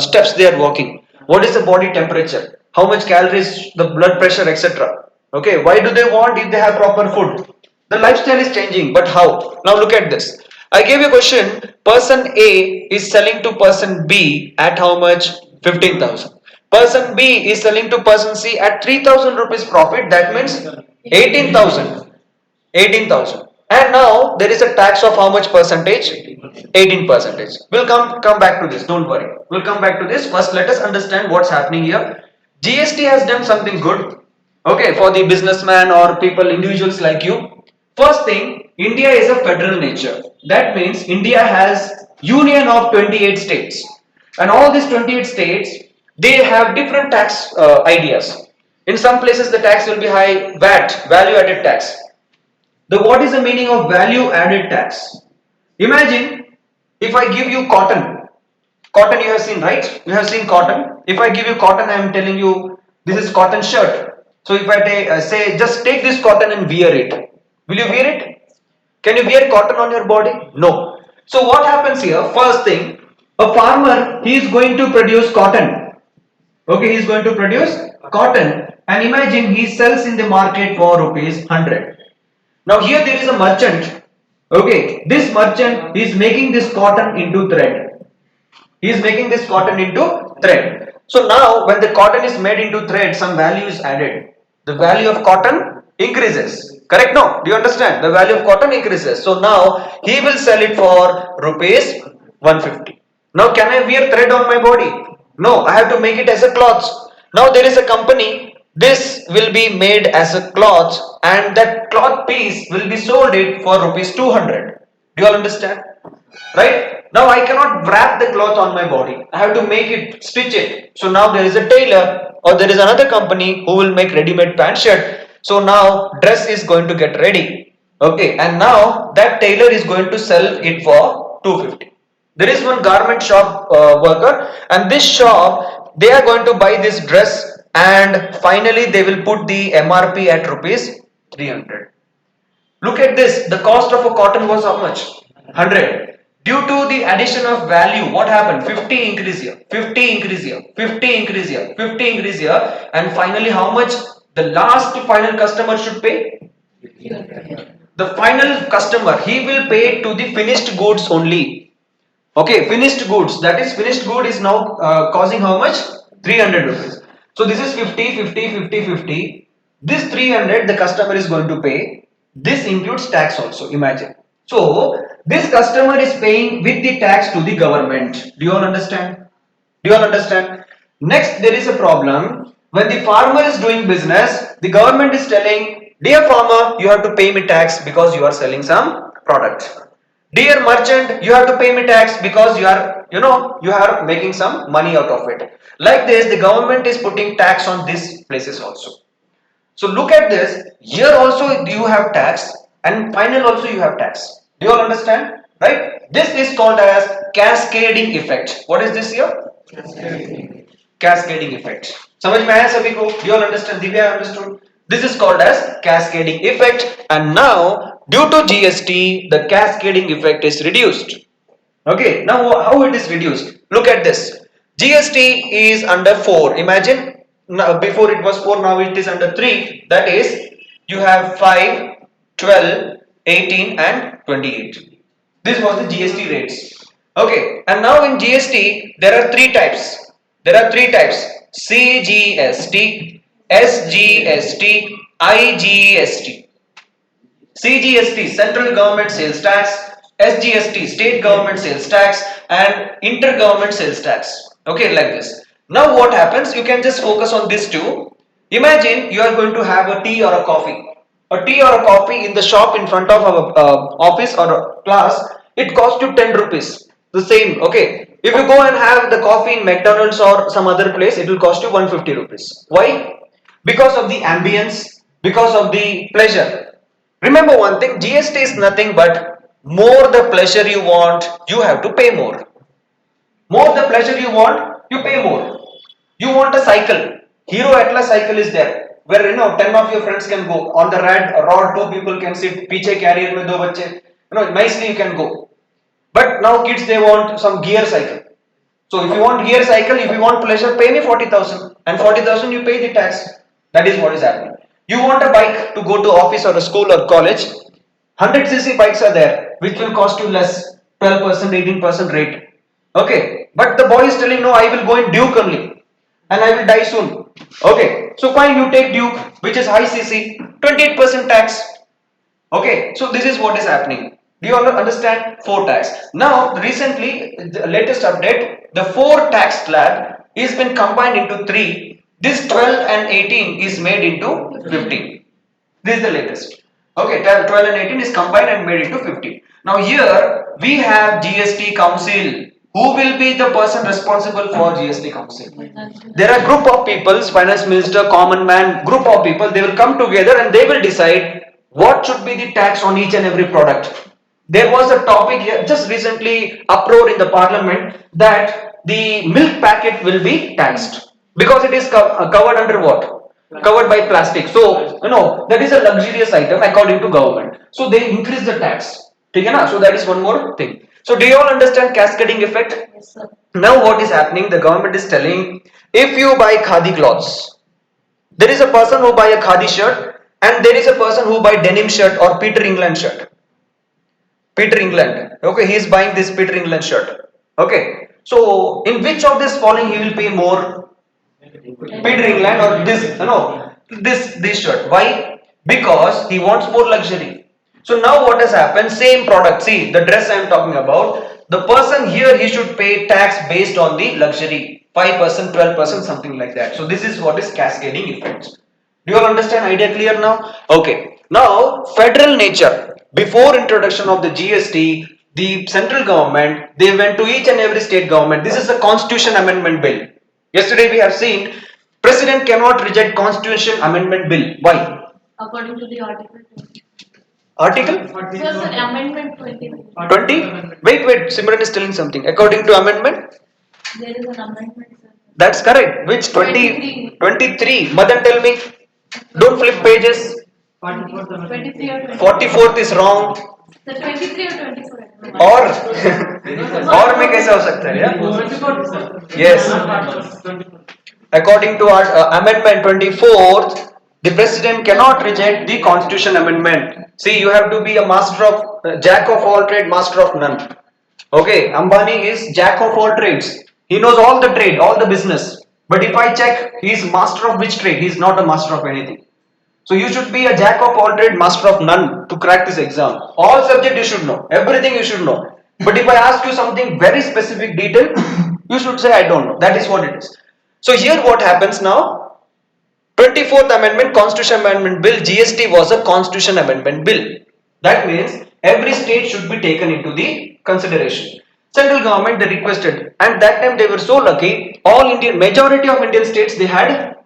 steps they are walking. What is the body temperature? How much calories, the blood pressure, etc. Okay, why do they want if they have proper food? The lifestyle is changing, but how? Now look at this. I gave you a question. Person A is selling to person B at how much? 15,000. Person B is selling to person C at 3,000 rupees profit. That means 18,000. 18,000. And now there is a tax of how much percentage? 18 percentage. We'll come back to this. Don't worry. We'll come back to this. First, let us understand what's happening here. GST has done something good. Okay, for the businessman or people, individuals like you. First thing, India is a federal nature. That means India has union of 28 states. And all these 28 states, they have different tax ideas. In some places, the tax will be high, VAT, value added tax. The what is the meaning of value added tax? Imagine if I give you cotton. Cotton you have seen, right? You have seen cotton. If I give you cotton, I am telling you this is cotton shirt. So if I say just take this cotton and wear it. Will you wear it? Can you wear cotton on your body? No. So what happens here? First thing, a farmer, he is going to produce cotton. Okay, he is going to produce cotton, and imagine he sells in the market for rupees 100. Now here there is a merchant. Okay, this merchant is making this cotton into thread. He is making this cotton into thread. So now when the cotton is made into thread, some value is added. The value of cotton increases. Correct? No? Do you understand? The value of cotton increases. So now he will sell it for rupees 150. Now can I wear thread on my body? No, I have to make it as a cloth. Now there is a company. This will be made as a cloth, and that cloth piece will be sold it for rupees 200. Do you all understand? Right? Now I cannot wrap the cloth on my body. I have to make it, stitch it. So now there is a tailor or there is another company who will make ready-made pant shirt. So now dress is going to get ready. Okay, and now that tailor is going to sell it for 250. There is one garment shop worker, and this shop, they are going to buy this dress, and finally they will put the MRP at rupees 300. Look at this. The cost of a cotton was how much? 100. Due to the addition of value, what happened? 50 increase here, 50 increase here, 50 increase here, 50 increase here, and finally how much the last final customer should pay? The final customer, he will pay to the finished goods only. Okay, finished goods. That is, finished good is now causing how much? 300 rupees. So this is 50, 50, 50, 50. This 300 the customer is going to pay. This includes tax also, imagine. So this customer is paying with the tax to the government. Do you all understand? Do you all understand? Next, there is a problem. When the farmer is doing business, the government is telling, dear farmer, you have to pay me tax because you are selling some product. Dear merchant, you have to pay me tax because you are making some money out of it. Like this, the government is putting tax on these places also. So look at this. Here also you have tax, and final also you have tax. Do you all understand? Right? This is called as cascading effect. What is this here? Cascading effect. समझ में आया सभी को? Do you all understand? Divya understood? This is called as cascading effect, and now due to GST the cascading effect is reduced. Okay, now how it is reduced? Look at this. GST is under 4. Imagine now, before it was 4, now it is under 3. That is, you have 5, 12, 18 and 28. This was the GST rates. Okay, and now in GST there are three types. There are three types: CGST, SGST, IGST. CGST, Central Government Sales Tax; SGST, State Government Sales Tax; and Intergovernment Sales Tax. Okay, like this. Now what happens? You can just focus on these two. Imagine you are going to have a tea or a coffee. A tea or a coffee in the shop in front of our office or a class, it costs you 10 rupees. The same, okay. If you go and have the coffee in McDonald's or some other place, it will cost you 150 rupees. Why? Because of the ambience, because of the pleasure. Remember one thing, GST is nothing but more the pleasure you want, you have to pay more. More the pleasure you want, you pay more. You want a cycle. Hero Atlas cycle is there, where 10 of your friends can go. On the rod 2 people can sit. Piche carrier mein 2 bacche. Nicely you can go. But now kids, they want some gear cycle. So if you want gear cycle, if you want pleasure, pay me 40,000, and 40,000 you pay the tax. That is what is happening. You want a bike to go to office or a school or college, 100cc bikes are there, which will cost you less, 12%, 18% rate. Okay, but the boy is telling, no, I will go in Duke only, and I will die soon. Okay, so fine, you take Duke, which is high cc, 28% tax. Okay, so this is what is happening. Do you understand? 4 tax. Now, recently, the latest update, the 4 tax slab is been combined into 3. This 12 and 18 is made into 15. This is the latest. Okay, 12 and 18 is combined and made into 15. Now here we have GST Council. Who will be the person responsible for GST Council? There are group of people, Finance Minister, Common Man, group of people, they will come together and they will decide what should be the tax on each and every product. There was a topic here just recently uproar in the parliament that the milk packet will be taxed because it is covered under what? Covered by plastic. So, that is a luxurious item according to government. So, they increase the tax. Okay, na? So, that is one more thing. So, do you all understand cascading effect? Yes, sir. Now, what is happening? The government is telling, if you buy khadi cloths, there is a person who buy a khadi shirt and there is a person who buy denim shirt or Peter England shirt. Peter England. Okay, he is buying this Peter England shirt. Okay. So, in which of this following he will pay more? Peter England or this shirt. Why? Because he wants more luxury. So now what has happened? Same product. See, the dress I am talking about. The person here, he should pay tax based on the luxury. 5%, 12%, something like that. So this is what is cascading effects. Do you all understand? Idea clear now? Okay. Now, federal nature. Before introduction of the GST, the central government, they went to each and every state government. This is a constitution amendment bill. Yesterday we have seen, President cannot reject constitution amendment bill. Why? According to the article 20. Article Sir, amendment 20. 20? Wait, Simran is telling something. According to amendment? There is an amendment, sir. That's correct. Which 20? 23. Madan, tell me. Don't flip pages. 23 or 24. 44th is wrong. The 23 or 24. और में कैसे हो सकता है यार? Yes. According to our amendment 24th, the president cannot reject the constitution amendment. See, you have to be a master of jack of all trade, master of none. Okay, Ambani is jack of all trades. He knows all the trade, all the business. But if I check, he is master of which trade? He is not a master of anything. So you should be a jack of all trade, master of none to crack this exam. All subject you should know, everything you should know. But if I ask you something very specific detail, you should say I don't know. That is what it is. So here what happens now? 24th Amendment, Constitution Amendment Bill, GST was a Constitution Amendment Bill. That means every state should be taken into the consideration. Central government, they requested, and that time they were so lucky, majority of Indian states, they had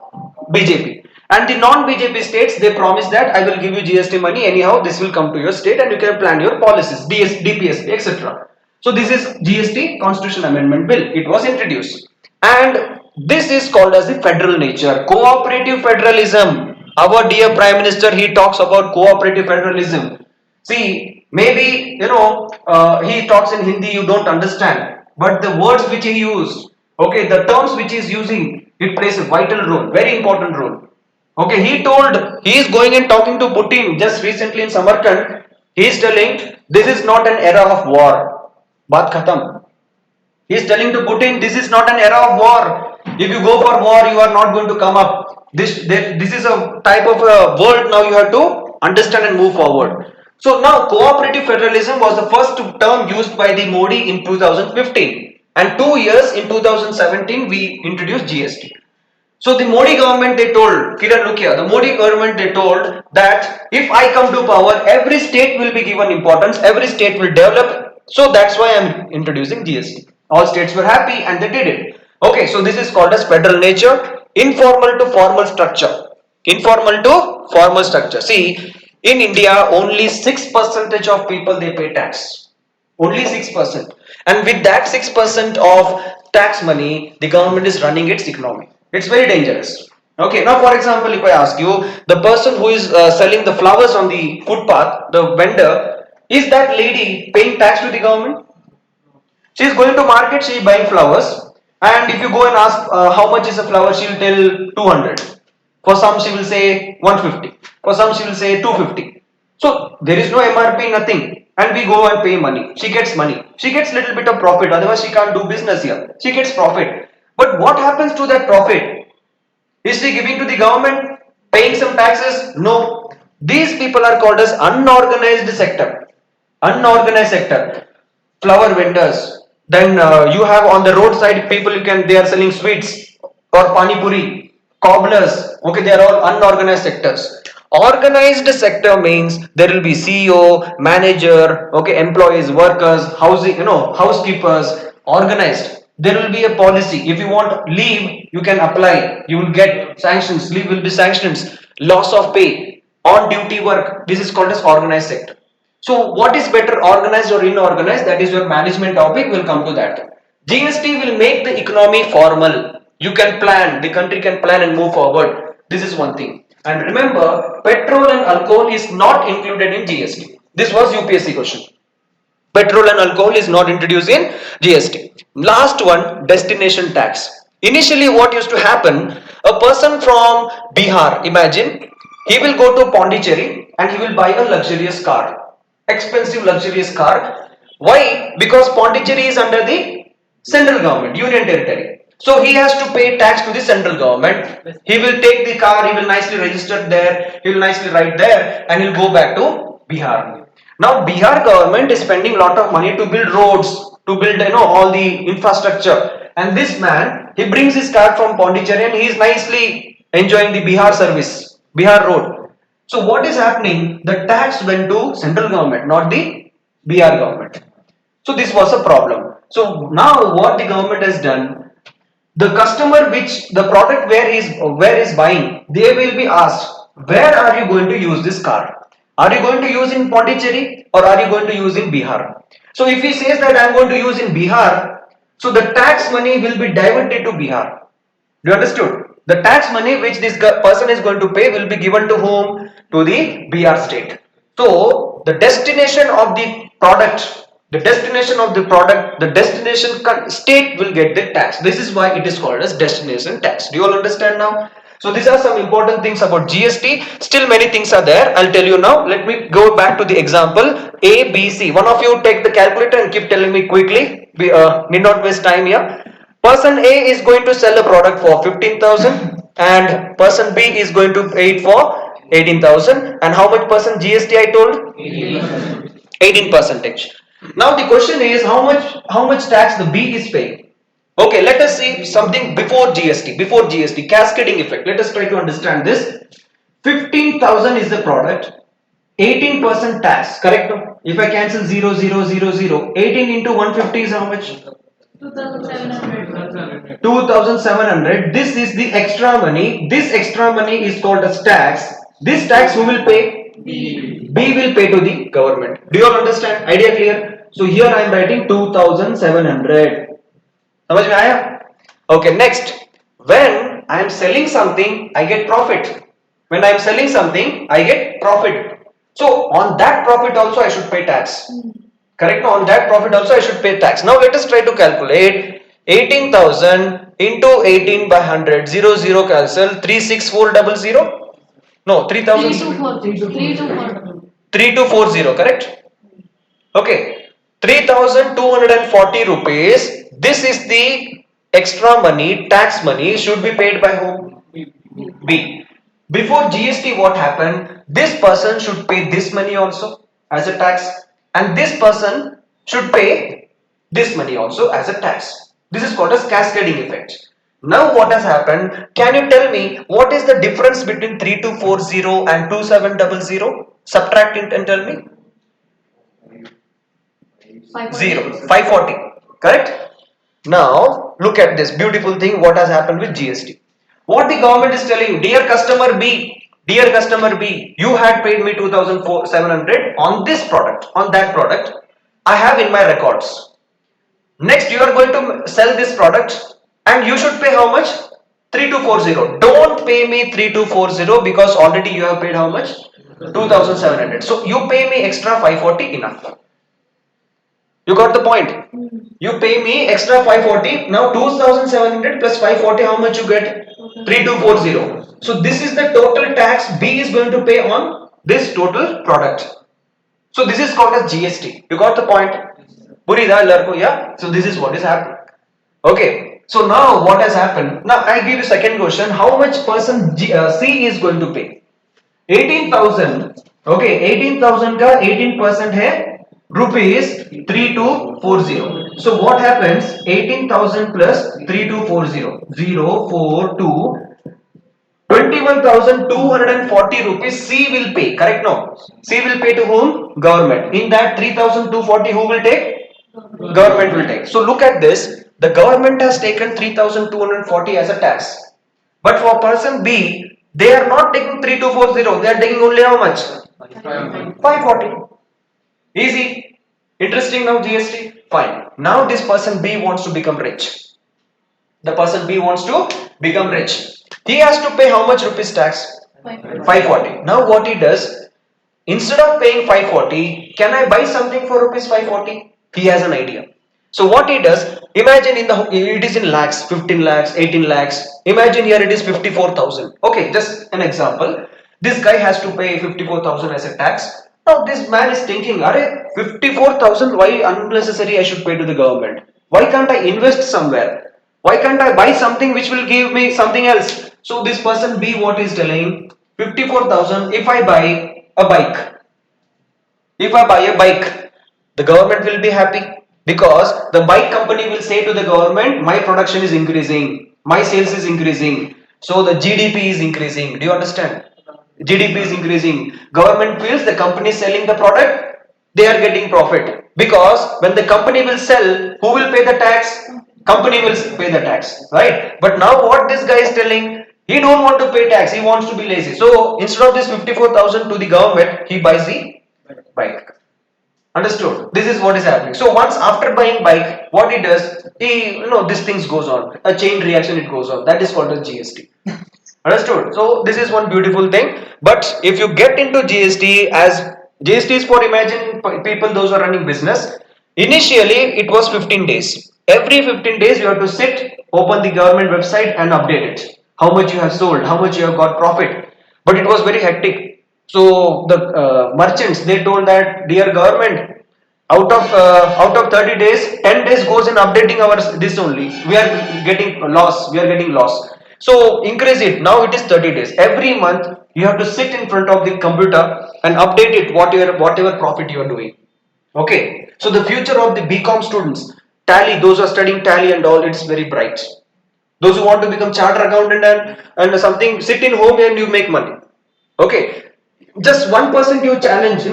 BJP. And the non-BJP states, they promised that I will give you GST money, anyhow this will come to your state and you can plan your policies, DPSP, etc. So this is GST Constitution Amendment Bill. It was introduced. And this is called as the federal nature, cooperative federalism. Our dear Prime Minister, he talks about cooperative federalism. See, maybe he talks in Hindi, you don't understand, but the words which he used, okay, the terms which he is using, it plays a vital role, very important role. Okay, he is going and talking to Putin just recently in Samarkand. He is telling this is not an era of war. Baat khatam. He is telling to Putin, this is not an era of war. If you go for war, you are not going to come up. This is a type of a world now you have to understand and move forward. So now cooperative federalism was the first term used by the Modi in 2015, and 2 years in 2017 we introduced GST. So the Modi government they told, Kiran look here, the Modi government they told that if I come to power, every state will be given importance, every state will develop. So that's why I am introducing GST. All states were happy and they did it. Okay, so this is called as federal nature, informal to formal structure. Informal to formal structure. See, in India, only 6% of people they pay tax. Only 6%. And with that 6% of tax money, the government is running its economy. It's very dangerous. Okay, now for example, if I ask you, the person who is selling the flowers on the footpath, the vendor, is that lady paying tax to the government? She is going to market, she is buying flowers, and if you go and ask how much is a flower, she will tell 200. For some, she will say 150. For some, she will say 250. So there is no MRP, nothing, and we go and pay money. She gets money. She gets little bit of profit. Otherwise, she can't do business here. She gets profit. But what happens to that profit? Is she giving to the government, paying some taxes? No. These people are called as unorganized sector. Unorganized sector. Flower vendors. Then you have on the roadside people they are selling sweets or pani puri, cobblers. Okay, they are all unorganized sectors. Organized sector means there will be CEO, manager, okay, employees, workers, housing, housekeepers, organized. There will be a policy. If you want leave, you can apply. You will get sanctions. Leave will be sanctions. Loss of pay, on duty work. This is called as organized sector. So what is better, organized or inorganized? That is your management topic. We'll come to that. GST will make the economy formal. You can plan. The country can plan and move forward. This is one thing. And remember, petrol and alcohol is not included in GST. This was UPSC question. Petrol and alcohol is not introduced in GST. Last one, destination tax. Initially, what used to happen, a person from Bihar, imagine, he will go to Pondicherry and he will buy a luxurious car, expensive luxurious car. Why? Because Pondicherry is under the central government, union territory. So he has to pay tax to the central government. He will take the car, he will nicely register there, he will nicely ride there, and he'll go back to Bihar. Now Bihar government is spending a lot of money to build roads, to build all the infrastructure. And this man, he brings his car from Pondicherry and he is nicely enjoying the Bihar service, Bihar road. So what is happening? The tax went to central government, not the Bihar government. So this was a problem. So now what the government has done, the customer which the product where is buying, they will be asked, where are you going to use this car? Are you going to use in Pondicherry or are you going to use in Bihar? So if he says that I am going to use in Bihar, so the tax money will be diverted to Bihar. Do you understood? The tax money which this person is going to pay will be given to whom? To the Bihar state. So the destination of the product, the destination state will get the tax. This is why it is called as destination tax. Do you all understand now? So these are some important things about GST. Still many things are there. I'll tell you now. Let me go back to the example A, B, C. One of you take the calculator and keep telling me quickly. We need not waste time here. Person A is going to sell a product for 15,000 and person B is going to pay it for 18,000. And how much percent GST I told? 18 percentage. Now the question is how much tax the B is paying. Okay, let us see something before GST, cascading effect. Let us try to understand this. 15,000 is the product, 18% tax, correct? If I cancel 0, 0, 0, 0, 18 into 150 is how much? 2,700. 2,700. This is the extra money. This extra money is called as tax. This tax who will pay? B will pay to the government. Do you all understand? Idea clear? So here I am writing 2,700. समझ में आया? Okay, next. When I am selling something, I get profit. When I am selling something, I get profit. So on that profit also I should pay tax. Correct? No, on that profit also I should pay tax. Now let us try to calculate 18,000 into 18 by 100. 0 cancel. 36400. No, 3000. 3240. Correct? Okay. 3,240 rupees. This is the extra money, tax money should be paid by whom? B. Before GST, what happened? This person should pay this money also as a tax, and this person should pay this money also as a tax. This is called as cascading effect. Now, what has happened? Can you tell me what is the difference between 3240 and 2700? Subtract it and tell me. 0. 540. Correct? Now, look at this beautiful thing what has happened with GST. What the government is telling you, dear customer B, you had paid me 2,700 on this product, on that product. I have in my records. Next, you are going to sell this product and you should pay how much? 3240. Don't pay me 3240 because already you have paid how much? 2,700. So, you pay me extra 540 enough. You got the point? You pay me extra 540. Now 2700 plus 540, how much you get? 3240. So this is the total tax B is going to pay on this total product. So this is called as GST. You got the point? Purida ellarku, yeah? So this is what is happening. Okay. So now what has happened? Now I give you second question. How much person C is going to pay? 18,000. Okay, 18,000 का 18% है rupees 3240. So what happens? 18,000 plus 3240. 042 21,240 rupees C will pay. Correct? No. C will pay to whom? Government. In that 3,240 who will take? Government will take. So look at this. The government has taken 3,240 as a tax. But for person B, they are not taking 3240. They are taking only how much? 540. Easy. Interesting now GST. Fine. Now this person B wants to become rich. The person B wants to become rich. He has to pay how much rupees tax? 540. Now what he does, instead of paying 540, can I buy something for rupees 540? He has an idea. So what he does, imagine it is in lakhs, 15 lakhs, 18 lakhs. Imagine here it is 54,000. Okay, just an example. This guy has to pay 54,000 as a tax. Now this man is thinking, Are 54,000, why unnecessary I should pay to the government? Why can't I invest somewhere? Why can't I buy something which will give me something else? So this person B what is telling, 54,000 if I buy a bike. If I buy a bike, the government will be happy because the bike company will say to the government, my production is increasing, my sales is increasing, so the GDP is increasing. Do you understand? GDP is increasing. Government feels the company is selling the product, they are getting profit because when the company will sell, who will pay the tax? Company will pay the tax, right? But now what this guy is telling, he don't want to pay tax, he wants to be lazy. So instead of this 54,000 to the government, he buys the bike. Understood? This is what is happening. So once after buying bike, what he does, this things goes on. A chain reaction it goes on. That is called as GST. Understood? So this is one beautiful thing. But if you get into GST, as GST is for imagine people those are running business. Initially it was 15 days. Every 15 days you have to sit, open the government website and update it. How much you have sold, how much you have got profit. But it was very hectic. So the merchants they told that dear government, out of 30 days, 10 days goes in updating our this only. We are getting loss. We are getting loss. So increase it. Now it is 30 days. Every month you have to sit in front of the computer and update it whatever profit you are doing. Okay. So the future of the BCom students, tally, those who are studying tally and all, it's very bright. Those who want to become chartered accountant and something, sit in home and you make money. Okay. Just 1% you challenge,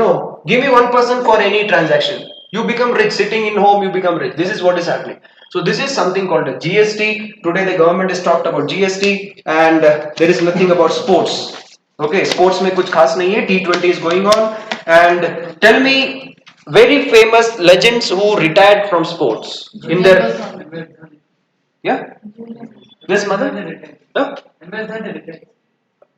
give me 1% for any transaction. You become rich. Sitting in home, you become rich. This is what is happening. So this is something called a GST. Today the government has talked about GST and there is nothing about sports. Okay, sports में कुछ खास नहीं है. T20 is going on. And tell me very famous legends who retired from sports in their. Yeah. This mother. Huh?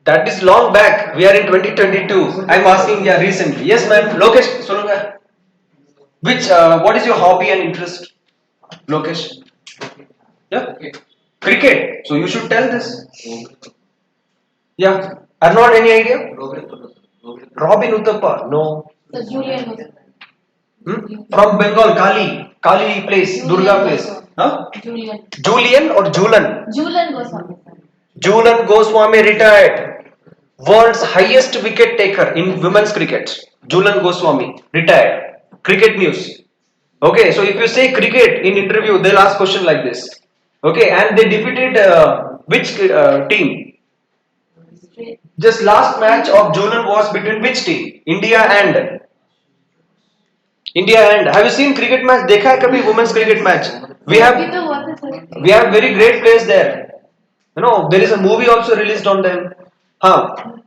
That is long back. We are in 2022. I'm asking, yeah, recently. Yes, ma'am. Lokesh, solunga. Which, what is your hobby and interest? Lokesh? Yeah? Cricket. So you should tell this. Yeah. Arnold, any idea? Robin Uthappa? No. So Julian was. From Bengal, Kali. Kali place, Durga place. Huh? Julian. Julian or Julan? Julian was on. Julan Goswami retired. World's highest wicket taker in women's cricket. Julan Goswami retired. Cricket news. Okay, so if you say cricket in interview, they'll ask question like this. Okay, and they defeated which team? Just last match of Julan was between which team? India and have you seen cricket match? देखा है कभी women's cricket match? We have very great players there. You know, there is a movie also released on them.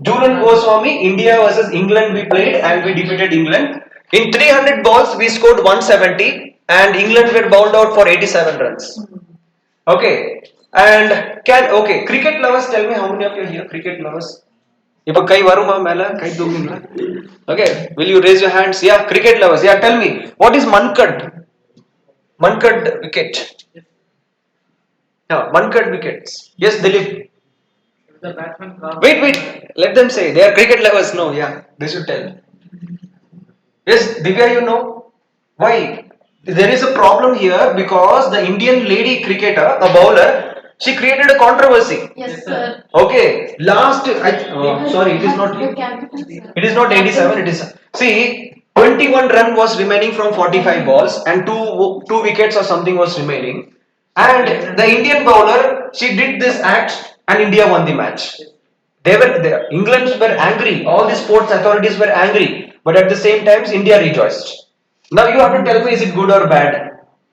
Julan Goswami, India versus England we played and we defeated England. In 300 balls we scored 170 and England were bowled out for 87 runs. Okay. And cricket lovers, tell me how many of you are here cricket lovers? இப்போ கை வருமா மேல கை தூங்குங்களா? Okay, will you raise your hands? Yeah, cricket lovers. Yeah, tell me, what is Mankad? Mankad wicket. Yeah, Mankad wickets. Yes, Dilip. The batsman Wait. Let them say. They are cricket lovers. No, yeah, they should tell. Yes, Divya, you know why? There is a problem here because the Indian lady cricketer, a bowler, she created a controversy. Yes, sir. Okay, last. Sorry, it is not. It is not 87. It is. See, 21 run was remaining from 45 balls, and two wickets or something was remaining. And the Indian bowler, she did this act, and India won the match. England were angry. All the sports authorities were angry, but at the same time, India rejoiced. Now you have to tell me, is it good or bad?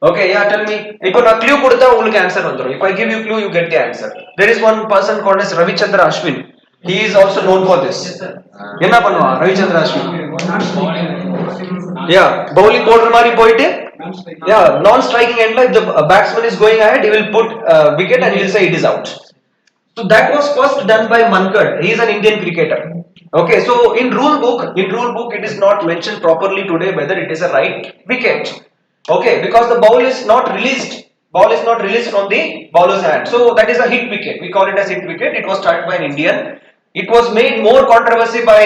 Okay, yeah, tell me. If I clue கொடுத்தா உங்களுக்கு answer வந்துரும். If I give you clue, you get the answer. There is one person called as Ravichandra Ashwin. He is also known for this. என்ன பண்ணுவான் Ravichandra Ashwin? Yeah, bowling போடுற மாதிரி போயிட்டு yeah, non-striking end if the batsman is going ahead, he will put wicket and he will say it is out. So that was first done by Mankad. He is an Indian cricketer. Okay, so in rule book it is not mentioned properly today whether it is a right wicket. Okay, because the ball is not released from the bowler's hand. So that is a hit wicket. We call it as hit wicket. It was started by an Indian. It was made more controversy by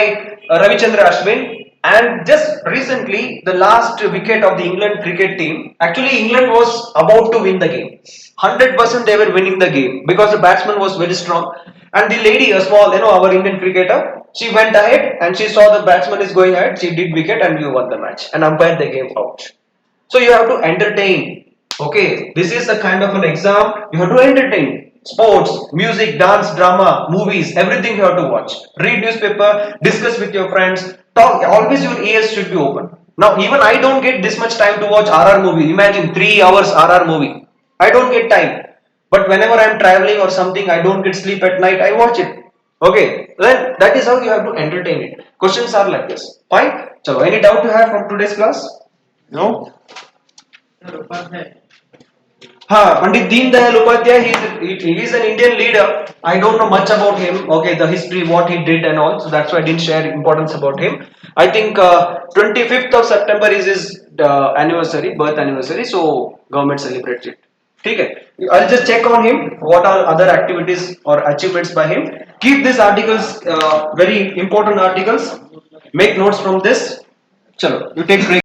Ravichandra Ashwin. And just recently, the last wicket of the England cricket team, actually England was about to win the game. 100% they were winning the game because the batsman was very strong. And the lady, a small, our Indian cricketer, she went ahead and she saw the batsman is going ahead. She did wicket and we won the match and umpired the game out. So you have to entertain. Okay, this is a kind of an exam. You have to entertain. Sports, music, dance, drama, movies, everything you have to watch. Read newspaper, discuss with your friends. Talk. Always your ears should be open. Now, even I don't get this much time to watch RR movie. Imagine 3 hours RR movie. I don't get time. But whenever I am traveling or something, I don't get sleep at night. I watch it. Okay, then that is how you have to entertain it. Questions are like this. Fine. So, any doubt you have from today's class? No. Pandit Deen Dayal Upadhyay, he is an Indian leader. I don't know much about him. Okay, the history, what he did and all. So that's why I didn't share importance about him. I think 25th of September is his birth anniversary. So government celebrates it. Okay, I'll just check on him. What are other activities or achievements by him? Keep these articles very important articles. Make notes from this. Chalo, you take break.